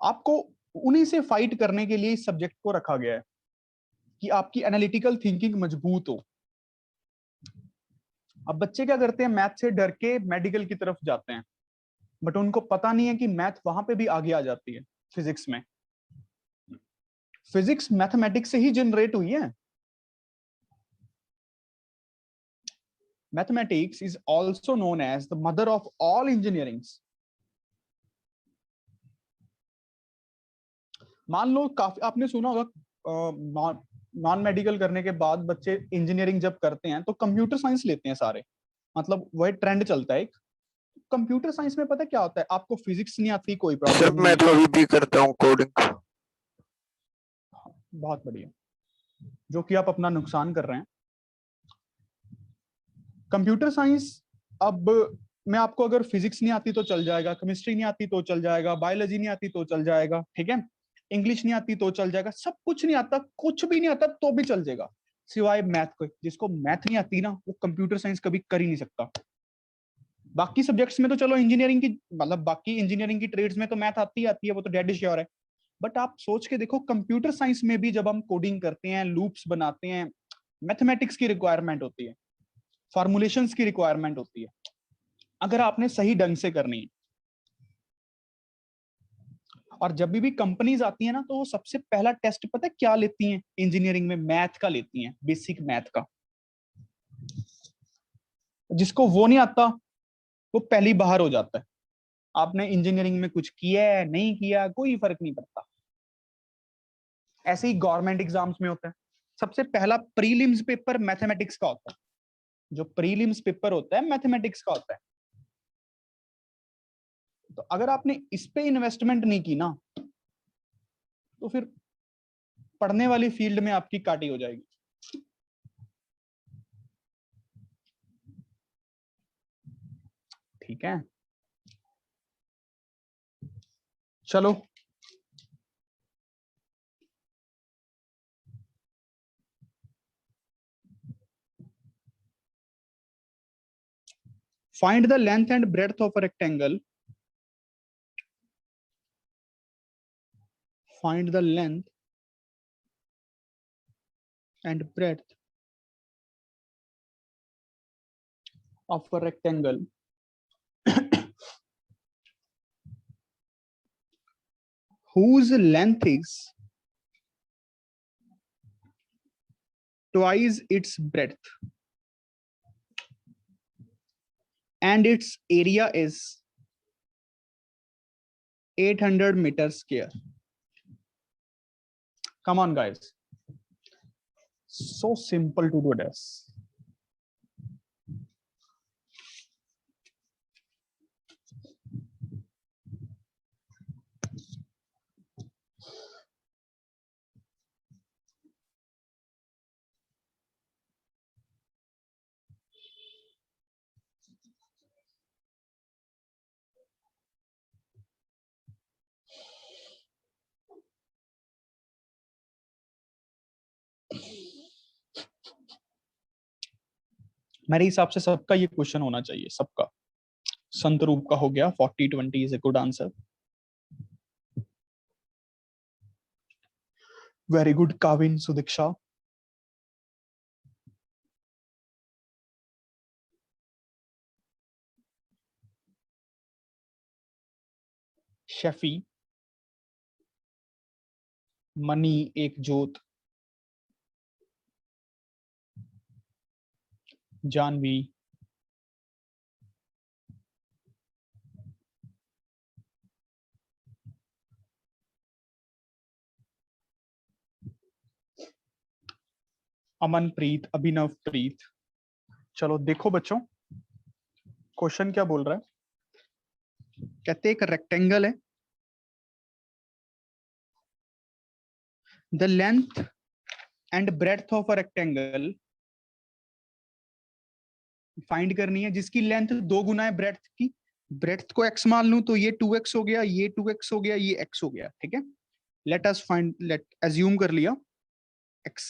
आपको उन्हीं से फाइट करने के लिए इस सब्जेक्ट को रखा गया है, कि आपकी एनालिटिकल थिंकिंग मजबूत हो। अब बच्चे क्या करते हैं, मैथ से डर के मेडिकल की तरफ जाते हैं, बट उनको पता नहीं है कि मैथ वहां पे भी आगे आ जाती है। फिजिक्स में, फिजिक्स मैथमेटिक्स से ही जनरेट हुई है। Mathematics is also known as the mother of all engineerings. मान लो काफी आपने सुना होगा, नॉन मेडिकल करने के बाद बच्चे इंजीनियरिंग जब करते हैं तो कंप्यूटर साइंस लेते हैं सारे, मतलब वह ट्रेंड चलता है एक। कंप्यूटर साइंस में पता क्या होता है, आपको फिजिक्स नहीं आती कोई सर प्रॉब्लम मैं नहीं। तो अभी भी करता हूँ कोडिंग। बहुत बढ़िया, जो कि आप अपना नुकसान कर रहे हैं। कंप्यूटर साइंस, अब मैं आपको अगर फिजिक्स नहीं आती तो चल जाएगा, केमिस्ट्री नहीं आती तो चल जाएगा, बायोलॉजी नहीं आती तो चल जाएगा, ठीक है, इंग्लिश नहीं आती तो चल जाएगा, सब कुछ नहीं आता, कुछ भी नहीं आता तो भी चल जाएगा, सिवाय मैथ को। जिसको मैथ नहीं आती ना, वो कंप्यूटर साइंस कभी कर ही नहीं सकता। बाकी सब्जेक्ट्स में तो चलो इंजीनियरिंग की, मतलब बाकी इंजीनियरिंग की ट्रेड्स में तो मैथ आती है, वो तो डेड श्योर है। बट आप सोच के देखो, कंप्यूटर साइंस में भी जब हम कोडिंग करते हैं, लूप्स बनाते हैं, मैथमेटिक्स की रिक्वायरमेंट होती है, फॉर्मुलेशंस की रिक्वायरमेंट होती है, अगर आपने सही ढंग से करनी है। और जब भी कंपनीज आती है ना, तो वो सबसे पहला टेस्ट पता है क्या लेती हैं इंजीनियरिंग में? मैथ का लेती हैं, बेसिक मैथ का। जिसको वो नहीं आता वो पहली बाहर हो जाता है। आपने इंजीनियरिंग में कुछ किया है नहीं किया, कोई फर्क नहीं पड़ता। ऐसे ही गवर्नमेंट एग्जाम्स में होता है, सबसे पहला प्रीलिम्स पेपर मैथमेटिक्स का होता है। जो प्रीलिम्स पेपर होता है मैथमेटिक्स का होता है। तो अगर आपने इस पे इन्वेस्टमेंट नहीं की ना, तो फिर पढ़ने वाली फील्ड में आपकी काटी हो जाएगी। ठीक है, चलो find the length and breadth of a rectangle. Find the length and breadth of a rectangle whose length is twice its breadth and its area is 800 meters square. Come on guys, so simple to do this. मेरे हिसाब से सबका ये question होना चाहिए, सबका। संत रूप का हो गया, 40-20 is a good answer. Very good Kavin, Sudiksha. Shefi, Mani, Ekjot, Janvi, Amanpreet, अभिनव प्रीत। चलो देखो बच्चों, क्वेश्चन क्या बोल रहा है। कहते एक रेक्टेंगल है, the length and breadth of a rectangle find करनी है, जिसकी लेंथ 2 गुना है ब्रेड्थ की। ब्रेड्थ को x मान लूं तो ये 2x हो गया, ये 2x हो गया, ये x हो गया। ठीक है, let us find, late assume कर लिया x।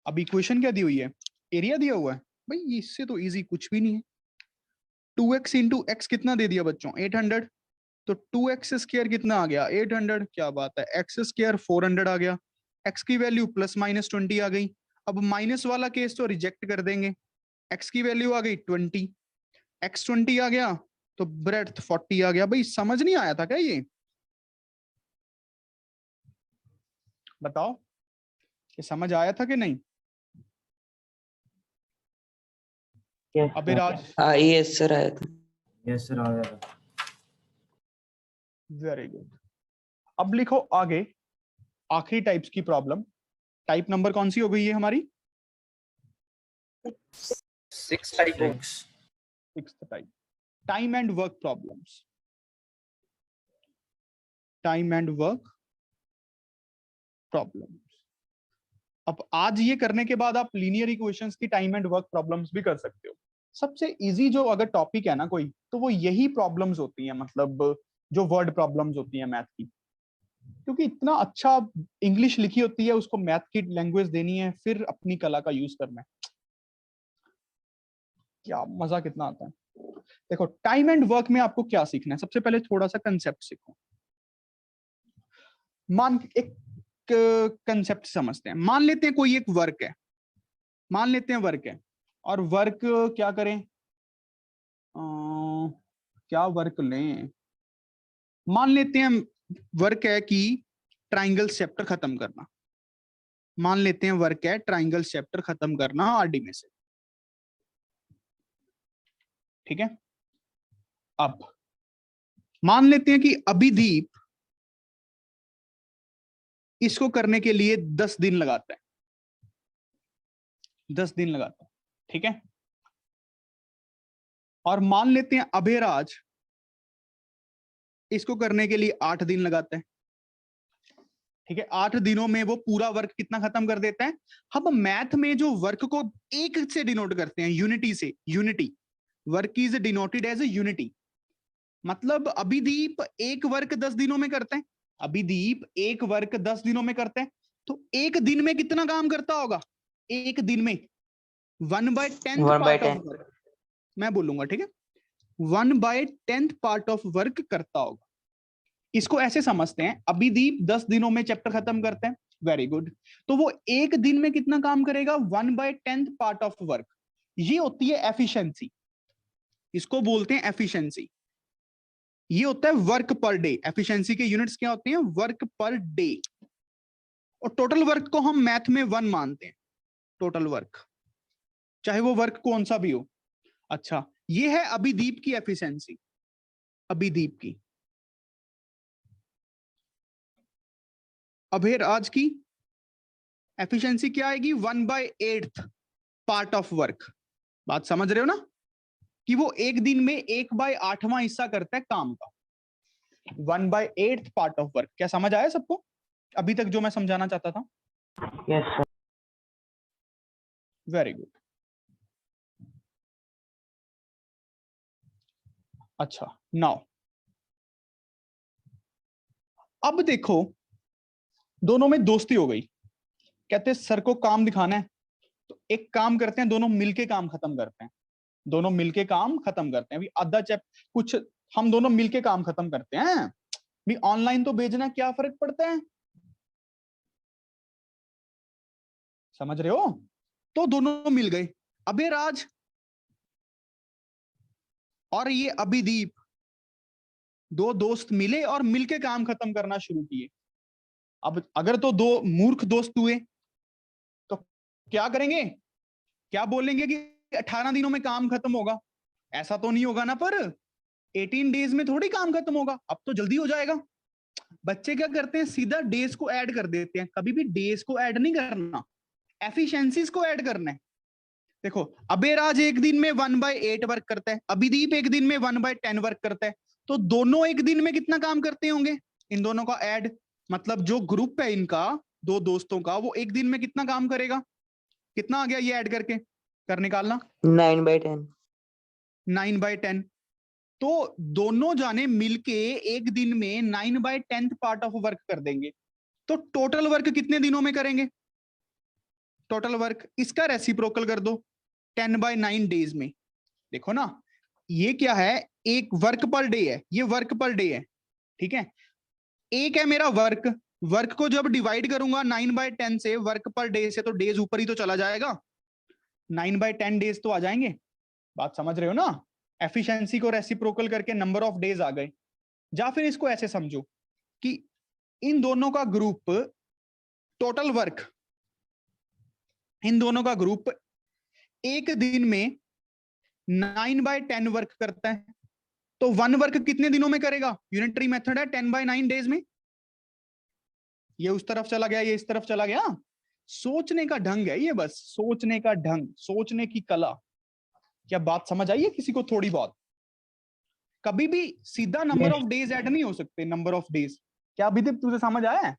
अब इक्वेशन क्या दी हुई है, एरिया दिया हुआ है। भाई इससे तो इजी कुछ भी नहीं है। 2x इंटू एक्स कितना दे दिया बच्चों, 800। तो 2x स्क्वायर कितना आ गया, 800। क्या बात है, x स्क्वायर 400 आ गया। x की वैल्यू +-20 आ गई। अब माइनस वाला केस तो रिजेक्ट कर देंगे। x की वैल्यू आ गई 20, x 20 आ गया तो ब्रेड्थ 40 आ गया। भाई समझ नहीं आया था क्या ये, बताओ ये समझ आया था कि नहीं। अभिराज, यस सर आया था। यस सर, आ गया था। Very good. अब लिखो आगे आखिरी टाइप्स की प्रॉब्लम। टाइप नंबर कौन सी हो गई है हमारी, 6 टाइप हो। 6th type, time and work problems. Time and work problems. अब आज ये करने के बाद आप लीनियर इक्वेशंस की टाइम एंड वर्क प्रॉब्लम्स भी कर सकते हो। सबसे इजी जो अगर टॉपिक है ना कोई, तो वो यही प्रॉब्लम्स होती हैं, मतलब जो वर्ड प्रॉब्लम्स होती हैं मैथ की। क्योंकि इतना अच्छा इंग्लिश लिखी होती है, उसको मैथ की लैंग्वेज देनी है, फिर अपनी कला का यूज करना है, क्या मजा कितना आता है। देखो टाइम एंड वर्क में आपको क्या सीखना है, सबसे पहले थोड़ा सा कंसेप्ट सीखो। मान एक कंसेप्ट समझते हैं। मान लेते हैं कोई एक वर्क है, मान लेते हैं वर्क है, और वर्क क्या करें, क्या वर्क लें। मान लेते हैं वर्क है कि ट्राइंगल चैप्टर खत्म करना। मान लेते हैं वर्क है ट्राइंगल चैप्टर खत्म करना आरडी में से। ठीक है, अब मान लेते हैं कि अभिदीप इसको करने के लिए 10 दिन लगाता है, 10 दिन लगाता है। ठीक है, और मान लेते हैं अभयराज इसको करने के लिए 8 दिन लगाता है। ठीक है, 8 दिनों में वो पूरा वर्क कितना खत्म कर देता है। हम मैथ में जो वर्क को एक से डिनोट करते हैं, यूनिटी से, unity, work is denoted as a unity. मतलब अभिदीप एक वर्क 10 दिनों में करते हैं, अभिदीप एक वर्क 10 दिनों में करते हैं। तो एक दिन में कितना काम करता होगा, एक दिन में 1/10 पार्ट ऑफ वर्क, मैं बोलूंगा। ठीक है, 1/10 पार्ट ऑफ वर्क करता होगा। इसको ऐसे समझते हैं, अभिदीप 10 दिनों में चैप्टर खत्म करते हैं। वेरी गुड, तो वो एक दिन में कितना काम करेगा, 1/10 पार्ट ऑफ वर्क। ये होती है एफिशिएंसी, इसको बोलते हैं एफिशिएंसी। ये होता है वर्क पर डे। एफिशिएंसी के यूनिट्स क्या होते हैं, वर्क पर डे। और टोटल वर्क को हम मैथ में 1 मानते हैं, टोटल वर्क, चाहे वो वर्क कौन सा भी हो। अच्छा, ये है अभिदीप की एफिशिएंसी, अभिदीप की। अभयराज की एफिशिएंसी क्या आएगी, 1/8 पार्ट ऑफ वर्क। बात समझ रहे हो ना, कि वो एक दिन में 1/8वां हिस्सा करता है काम का। 1/8 पार्ट ऑफ वर्क। क्या समझ आया सबको अभी तक जो मैं समझाना चाहता था। Yes sir. Very good. अच्छा, नाउ अब देखो, दोनों में दोस्ती हो गई। कहते सर को काम दिखाना है, तो एक काम करते हैं, दोनों मिलके काम खत्म करते हैं, दोनों मिलके काम खत्म करते हैं। अभी आधा कुछ हम दोनों मिलके काम खत्म करते हैं। भी ऑनलाइन तो भेजना, क्या फर्क पड़ता है, समझ रहे हो? तो दोनों मिल गए, अभयराज और ये अभिदीप, दो दोस्त मिले और मिलके काम खत्म करना शुरू किए। अब अगर तो दो मूर्ख दोस्त हुए तो क्या करेंगे, क्या बोलेंगे कि 18 दिनों में काम खत्म होगा? ऐसा तो नहीं होगा ना, पर 18 डेज में थोड़ी काम खत्म होगा, अब तो जल्दी हो जाएगा। बच्चे क्या करते हैं, सीधा डेज को ऐड कर देते हैं। कभी भी डेज को ऐड नहीं करना, एफिशिएंसीज को ऐड करना है। देखो, अबेराज एक दिन में 1/8 वर्क करता है, अभिदीप एक दिन में 1/10 वर्क करता है, तो दोनों एक दिन में कितना काम करते होंगे? इन दोनों का ऐड, मतलब जो ग्रुप है इनका, दो दोस्तों का, वो एक दिन में कितना काम करेगा? कितना आ गया ये ऐड करके, कर निकालना। 9/10। 9/10। तो दोनों जाने मिलके एक दिन में 9/10 पार्ट ऑफ वर्क कर देंगे। तो टोटल वर्क कितने दिनों में करेंगे? टोटल वर्क इसका रेसिप्रोकल कर दो 10/9 डेज में। देखो ना, ये क्या है, एक वर्क पर डे है, ये वर्क पर डे है, ठीक है। एक है मेरा वर्क, वर्क को जब डिवाइड करूंगा 9/10 से, वर्क पर डे से, तो डेज ऊपर ही तो चला जाएगा, 9/10 डेज तो आ जाएंगे। बात समझ रहे हो ना? एफिशिएंसी को रेसिप्रोकल करके नंबर ऑफ डेज आ गए। या फिर इसको ऐसे समझो कि इन दोनों का ग्रुप, टोटल वर्क, इन दोनों का ग्रुप एक दिन में 9/10 वर्क करता है, तो वन वर्क कितने दिनों में करेगा? यूनिटरी मेथड है, 10/9 डेज में। ये उस तरफ चला गया, ये इस तरफ चला गया। सोचने का ढंग है ये, बस सोचने का ढंग, सोचने की कला। क्या बात समझ आई है किसी को थोड़ी बहुत? कभी भी सीधा नंबर ऑफ डेज ऐड नहीं हो सकते, नंबर ऑफ डेज। क्या अभिदीप तुझे समझ आया है?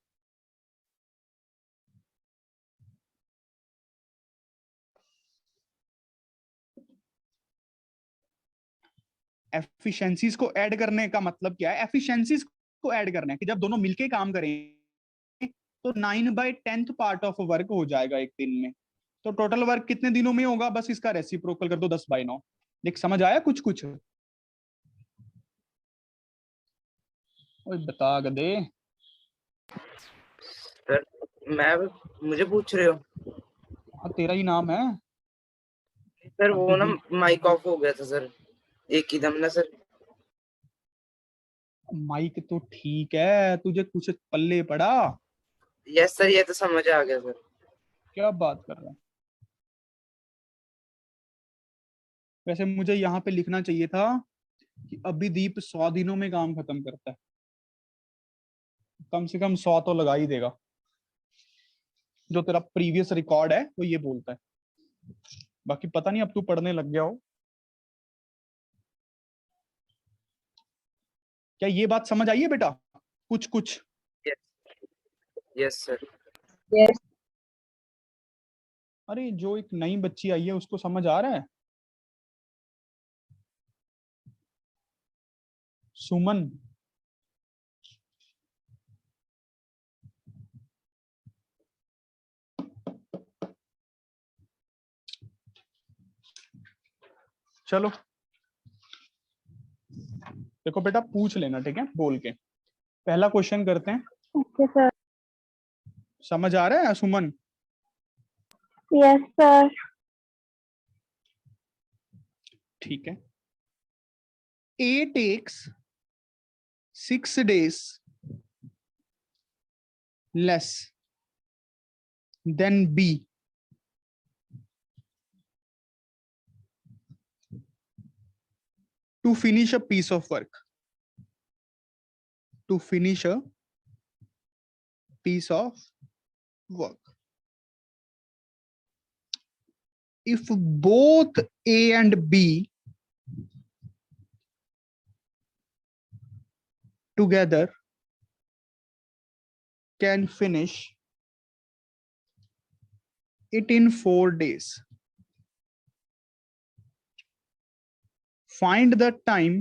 एफिशिएंसीज को ऐड करने का मतलब क्या है? एफिशिएंसीज को ऐड करना है कि जब दोनों मिलके काम करें तो 9/10 पार्ट ऑफ वर्क हो जाएगा एक दिन में। तो टोटल वर्क कितने दिनों में होगा? बस इसका रेसिप्रोकल कर दो 10/9। देख, समझ आया कुछ कुछ? ओए बता गधे। सर मैं मुझे पूछ रहे हो? हाँ, तेरा ही नाम है सर वो ना अभिदीप। माइक ऑफ हो गया था सर, एक ही दम ना सर। माइक तो ठीक है, तुझे कुछ पल्ले पड़ा? यस सर, ये तो समझ आ गया सर। क्या बात कर रहा है? वैसे मुझे यहाँ पे लिखना चाहिए था कि अभिदीप 100 दिनों में काम खत्म करता है। कम से कम 100 तो लगा ही देगा। जो तेरा प्रीवियस रिकॉर्ड है वो ये बोलता है। बाकी पता नहीं अब तू पढ़ने लग गया हो। क्या ये बात समझ आई है बेटा? कुछ कुछ यस सर। Yes. अरे, जो एक नई बच्ची आई है उसको समझ आ रहा है? सुमन, चलो देखो बेटा, पूछ लेना, ठीक है, बोल के। पहला क्वेश्चन करते हैं। Okay, sir. समझ आ रहा है सुमन? Yes, sir. ठीक है। A takes 6 days less than B to finish a piece of work. To finish a piece of work. If both A and B together can finish it in 4 days, find the time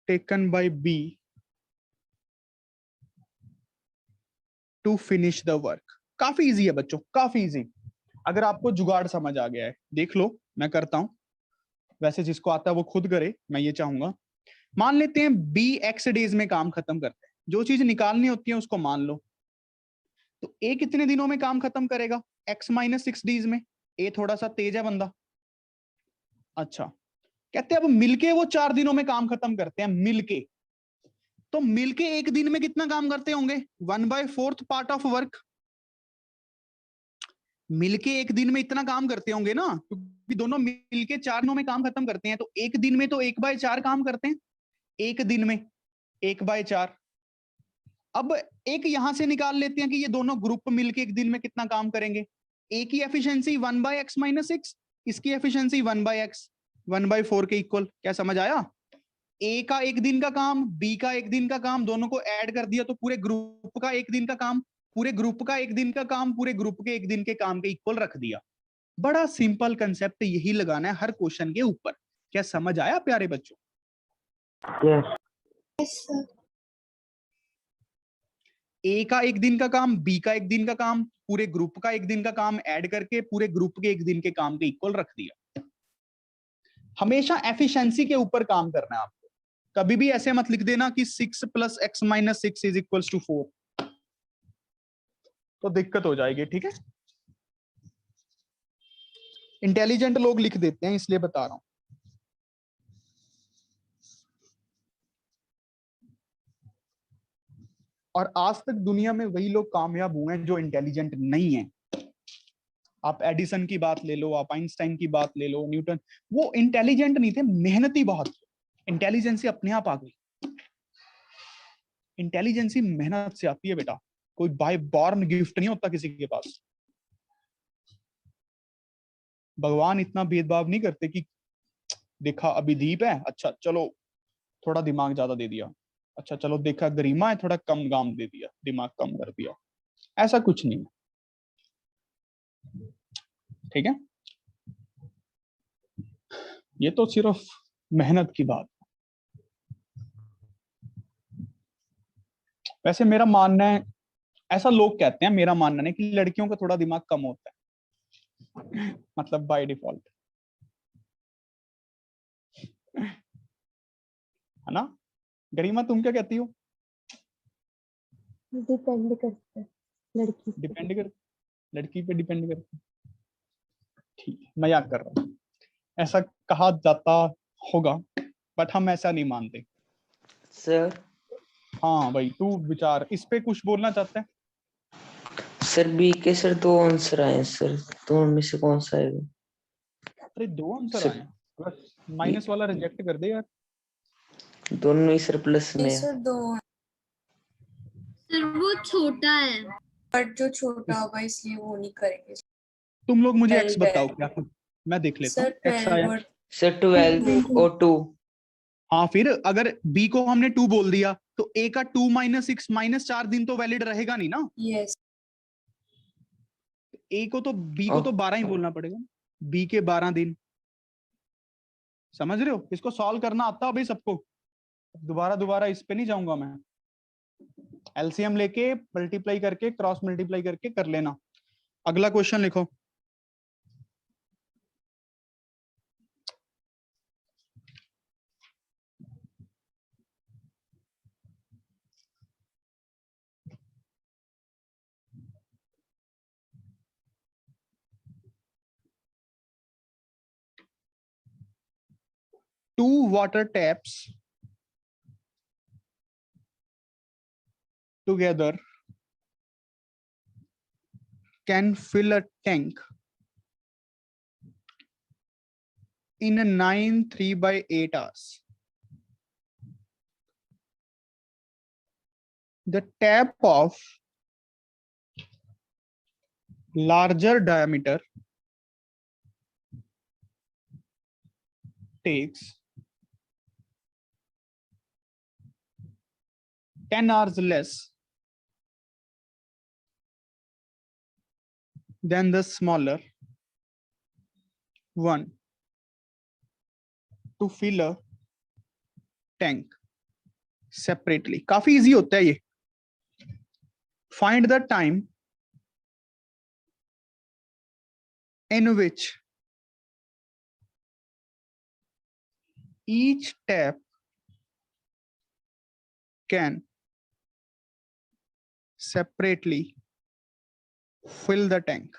taken by B to finish the work. काफी easy है बच्चों, काफी easy. अगर आपको जुगाड़ समझ आ गया है, देख लो मैं करता हूं। वैसे जिसको आता है वो खुद करे, मैं ये चाहूंगा। मान लेते हैं बी एक्स डेज में काम खत्म करते हैं, जो चीज निकालनी होती है उसको मान लो। तो ए कितने दिनों में काम खत्म करेगा? एक्स माइनस 6 डेज में। ए थोड़ा सा तेज है बंदा। अच्छा, कहते हैं अब मिलके वो 4 दिनों में काम खत्म करते हैं, मिलके। तो मिलके एक दिन में कितना काम करते होंगे? 1/4 पार्ट ऑफ वर्क। मिलके एक दिन में इतना काम करते होंगे ना, क्योंकि दोनों मिलके 4 दिनों में काम खत्म करते हैं, तो एक दिन में तो 1/4 काम करते हैं। एक दिन में 1/4। अब एक यहां से निकाल लेते हैं कि ये दोनों ग्रुप मिलके एक दिन में कितना काम करेंगे। ए की एफिशिएंसी 1/x माइनस 6, इसकी एफिशिएंसी 1/x, 1/4 के इक्वल। क्या समझ आया? ए का एक दिन का काम, बी का एक दिन का काम, दोनों को ऐड कर दिया तो पूरे ग्रुप का एक दिन का काम, पूरे ग्रुप का एक दिन का काम, पूरे ग्रुप के एक दिन के काम के इक्वल रख दिया। बड़ा सिंपल कंसेप्ट, यही लगाना है हर क्वेश्चन के ऊपर। क्या समझ आया प्यारे बच्चों? Yes. Yes, sir. ए का एक दिन का काम, बी का एक दिन का काम, पूरे ग्रुप का एक दिन का काम ऐड करके पूरे ग्रुप के एक दिन के काम के इक्वल रख दिया। हमेशा एफिशिएंसी के ऊपर काम करना है आपको। कभी भी ऐसे मत लिख देना कि 6 + x - 6 = 4, तो दिक्कत हो जाएगी, ठीक है? इंटेलिजेंट लोग लिख देते हैं, इसलिए बता रहा हूं। और आज तक दुनिया में वही लोग कामयाब हुए हैं जो इंटेलिजेंट नहीं है। आप एडिसन की बात ले लो, आप आइंस्टाइन की बात ले लो, न्यूटन, वो इंटेलिजेंट नहीं थे, मेहनती बहुत। इंटेलिजेंसी अपने आप आ गई। इंटेलिजेंसी मेहनत से आती है बेटा, कोई बाय बॉर्न गिफ्ट नहीं होता किसी के पास। भगवान इतना भेदभाव नहीं करते कि देखा अभिदीप है, अच्छा चलो थोड़ा दिमाग ज्यादा दे दिया, अच्छा चलो देखा गरिमा है, थोड़ा कम काम दे दिया, दिमाग कम कर दिया। ऐसा कुछ नहीं है, ठीक है? ये तो सिर्फ मेहनत की बात। वैसे मेरा मानना है, ऐसा लोग कहते हैं, मेरा मानना है कि लड़कियों का थोड़ा दिमाग कम होता है, मतलब बाय डिफॉल्ट, है ना? गरिमा तुम क्या कहती हो? डिपेंड करता है लड़की पे। डिपेंड कर, लड़की पे डिपेंड करता है। ठीक है, मजाक कर रहा हूँ, ऐसा कहा जाता होगा, बट हम ऐसा नहीं मानते। सर हाँ भाई, तू विचार, इस पे कुछ बोलना चाहता है? सर बी के सर 2 आंसर आए हैं सर, दोनों में से कौन सा आएगा? अरे 2 आंसर सर आए हैं, बस माइनस वाला रिजेक्ट कर दे यार। दोनों ही सर प्लस में Yes, है। sir. दो सर वो छोटा है। बट जो छोटा होगा इसलिए वो नहीं करेंगे। तुम लोग मुझे एक्स 12 है। बताओ क्या, मैं देख लेता हूँ। सर एक्स आया, 12 और सर 12 और 2। हाँ फिर अगर बी को हमने 2 बोल दिया तो ए का 2 - 6 -4 दिन तो वैलिड रहेगा नहीं ना। यस ए को तो, बी को तो 12 ही बोलना पड़ेगा, बी के 12 दिन। समझ रहे हो? इसको सॉल्व करना आता है भाई सबको, दोबारा दोबारा इस पे नहीं जाऊंगा मैं। एलसीएम लेके मल्टीप्लाई करके, क्रॉस मल्टीप्लाई करके कर लेना। अगला क्वेश्चन लिखो। Two water taps together can fill a tank in a 9 3/8 hours. The tap of larger diameter takes 10 hours less than the smaller one to fill a tank separately. काफी easy होता है ये। Find the time in which each tap can separately fill the tank.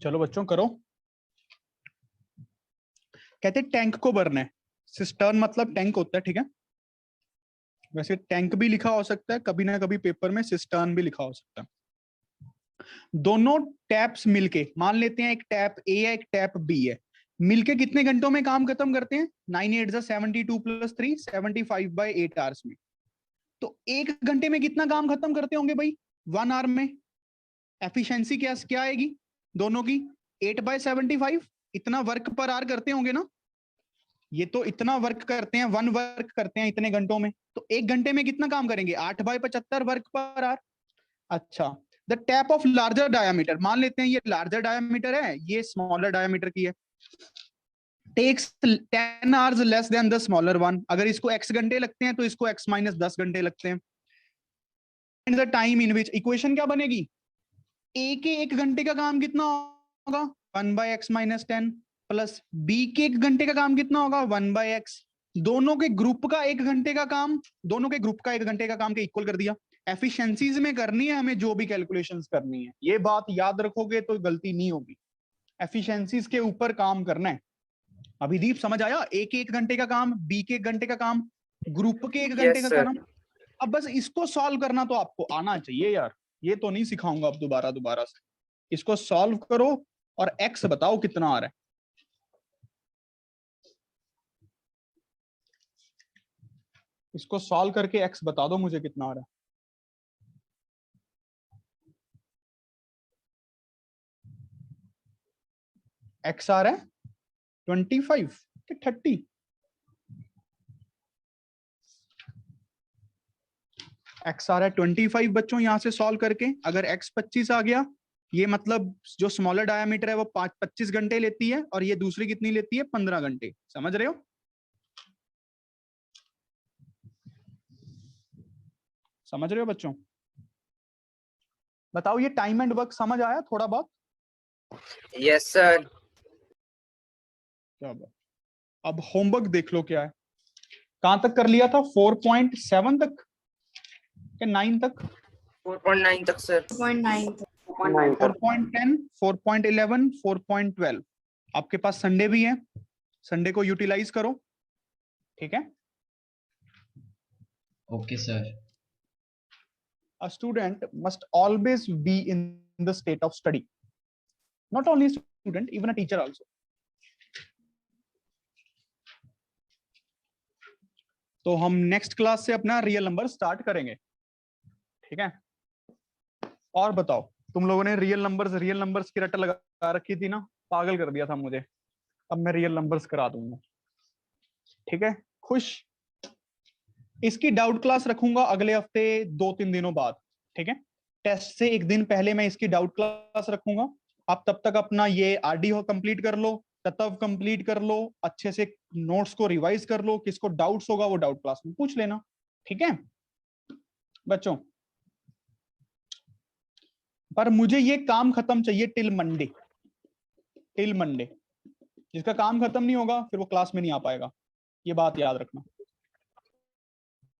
चलो बच्चों करो। कहते tank को भरना है। सिस्टर्न मतलब टैंक होता है, ठीक है। वैसे टैंक भी लिखा हो सकता है, कभी ना कभी पेपर में सिस्टर्न भी लिखा हो सकता है। दोनों टैप्स मिलके, मान लेते हैं एक टैप ए है एक टैप बी है, मिलके कितने घंटों में काम खत्म करते हैं? 9 8 72 + 3 75/8 आवर्स में। तो एक घंटे में कितना काम खत्म करते होंगे भाई? 1 आवर में। एफिशिएंसी क्या आएगी दोनों की? 8/75। इतना वर्क पर आवर करते होंगे ना, ये तो इतना वर्क करते हैं, 1 वर्क करते हैं इतने घंटों में, तो एक घंटे में कितना काम करेंगे? 8/75 वर्क पर आवर। अच्छा, the tap of larger diameter, मान लेते हैं ये लार्जर डायामीटर है, ये स्मॉलर डायामीटर की है, takes 10 hours less than the smaller one. अगर इसको x घंटे लगते हैं तो इसको x - 10 घंटे लगते हैं। The time in which, equation क्या बनेगी? a के 1 घंटे का काम कितना होगा? 1/x - 10 प्लस b के 1 घंटे का काम कितना होगा? 1/x। दोनों के ग्रुप का 1 घंटे का काम, दोनों के ग्रुप का 1 घंटे का काम के इक्वल कर दिया। एफिशिएंसीज में करनी है हमें जो भी कैलकुलेशंस करनी है, ये बात याद रखोगे तो गलती नहीं होगी। एफिशिएंसीज के ऊपर काम करना है। अभिदीप समझ आया? ए के 1 घंटे का काम, बी के 1 घंटे का काम, ग्रुप के 1 घंटे का काम। अब बस इसको सॉल्व करना तो आपको आना चाहिए यार, ये तो नहीं सिखाऊंगा अब दोबारा से। इसको सॉल्व करो और x बताओ कितना आ रहा है। इसको सॉल्व करके x बता दो मुझे कितना आ रहा है। x आ रहा है 25 कि 30? x आ रहा है 25 बच्चों, यहां से सॉल्व करके अगर x 25 आ गया, ये मतलब जो स्मॉलर डायामीटर है वो 25 घंटे लेती है और ये दूसरी कितनी लेती है? 15 घंटे। समझ रहे हो? समझ रहे हो बच्चों? बताओ ये टाइम एंड वर्क समझ आया थोड़ा बहुत? Yes sir. क्या बात। अब होमवर्क देख लो क्या है। कहां तक कर लिया था? 4.7 तक क्या 9 तक? 4.9 तक सर। 0.9 4.10, 4.11, 4.12। आपके पास संडे भी है, संडे को यूटिलाइज करो, ठीक है? Okay sir. A student must always be in the state of study. Not only a student, even a teacher also. तो हम नेक्स्ट क्लास से अपना रियल नंबर स्टार्ट करेंगे, ठीक है? और बताओ, तुम लोगों ने रियल नंबर्स की रट लगा रखी थी ना, पागल कर दिया था मुझे। अब मैं रियल नंबर्स करा दूंगा, ठीक है? खुश? इसकी डाउट क्लास रखूंगा अगले हफ्ते 2-3 दिनों बाद, ठीक है? टेस्ट से 1 दिन पहले मैं इसकी डाउट क्लास रखूंगा। आप तब तक अपना ये आरडी हो कंप्लीट कर लो, तत्व कंप्लीट कर लो, अच्छे से नोट्स को रिवाइज कर लो, किसको डाउट्स होगा वो डाउट क्लास में पूछ लेना, ठीक है बच्चों। पर मुझे ये काम खत्म चाहिए टिल मंडे, टिल मंडे। जिसका काम खत्म नहीं होगा फिर वो क्लास में नहीं आ पाएगा, ये बात याद रखना।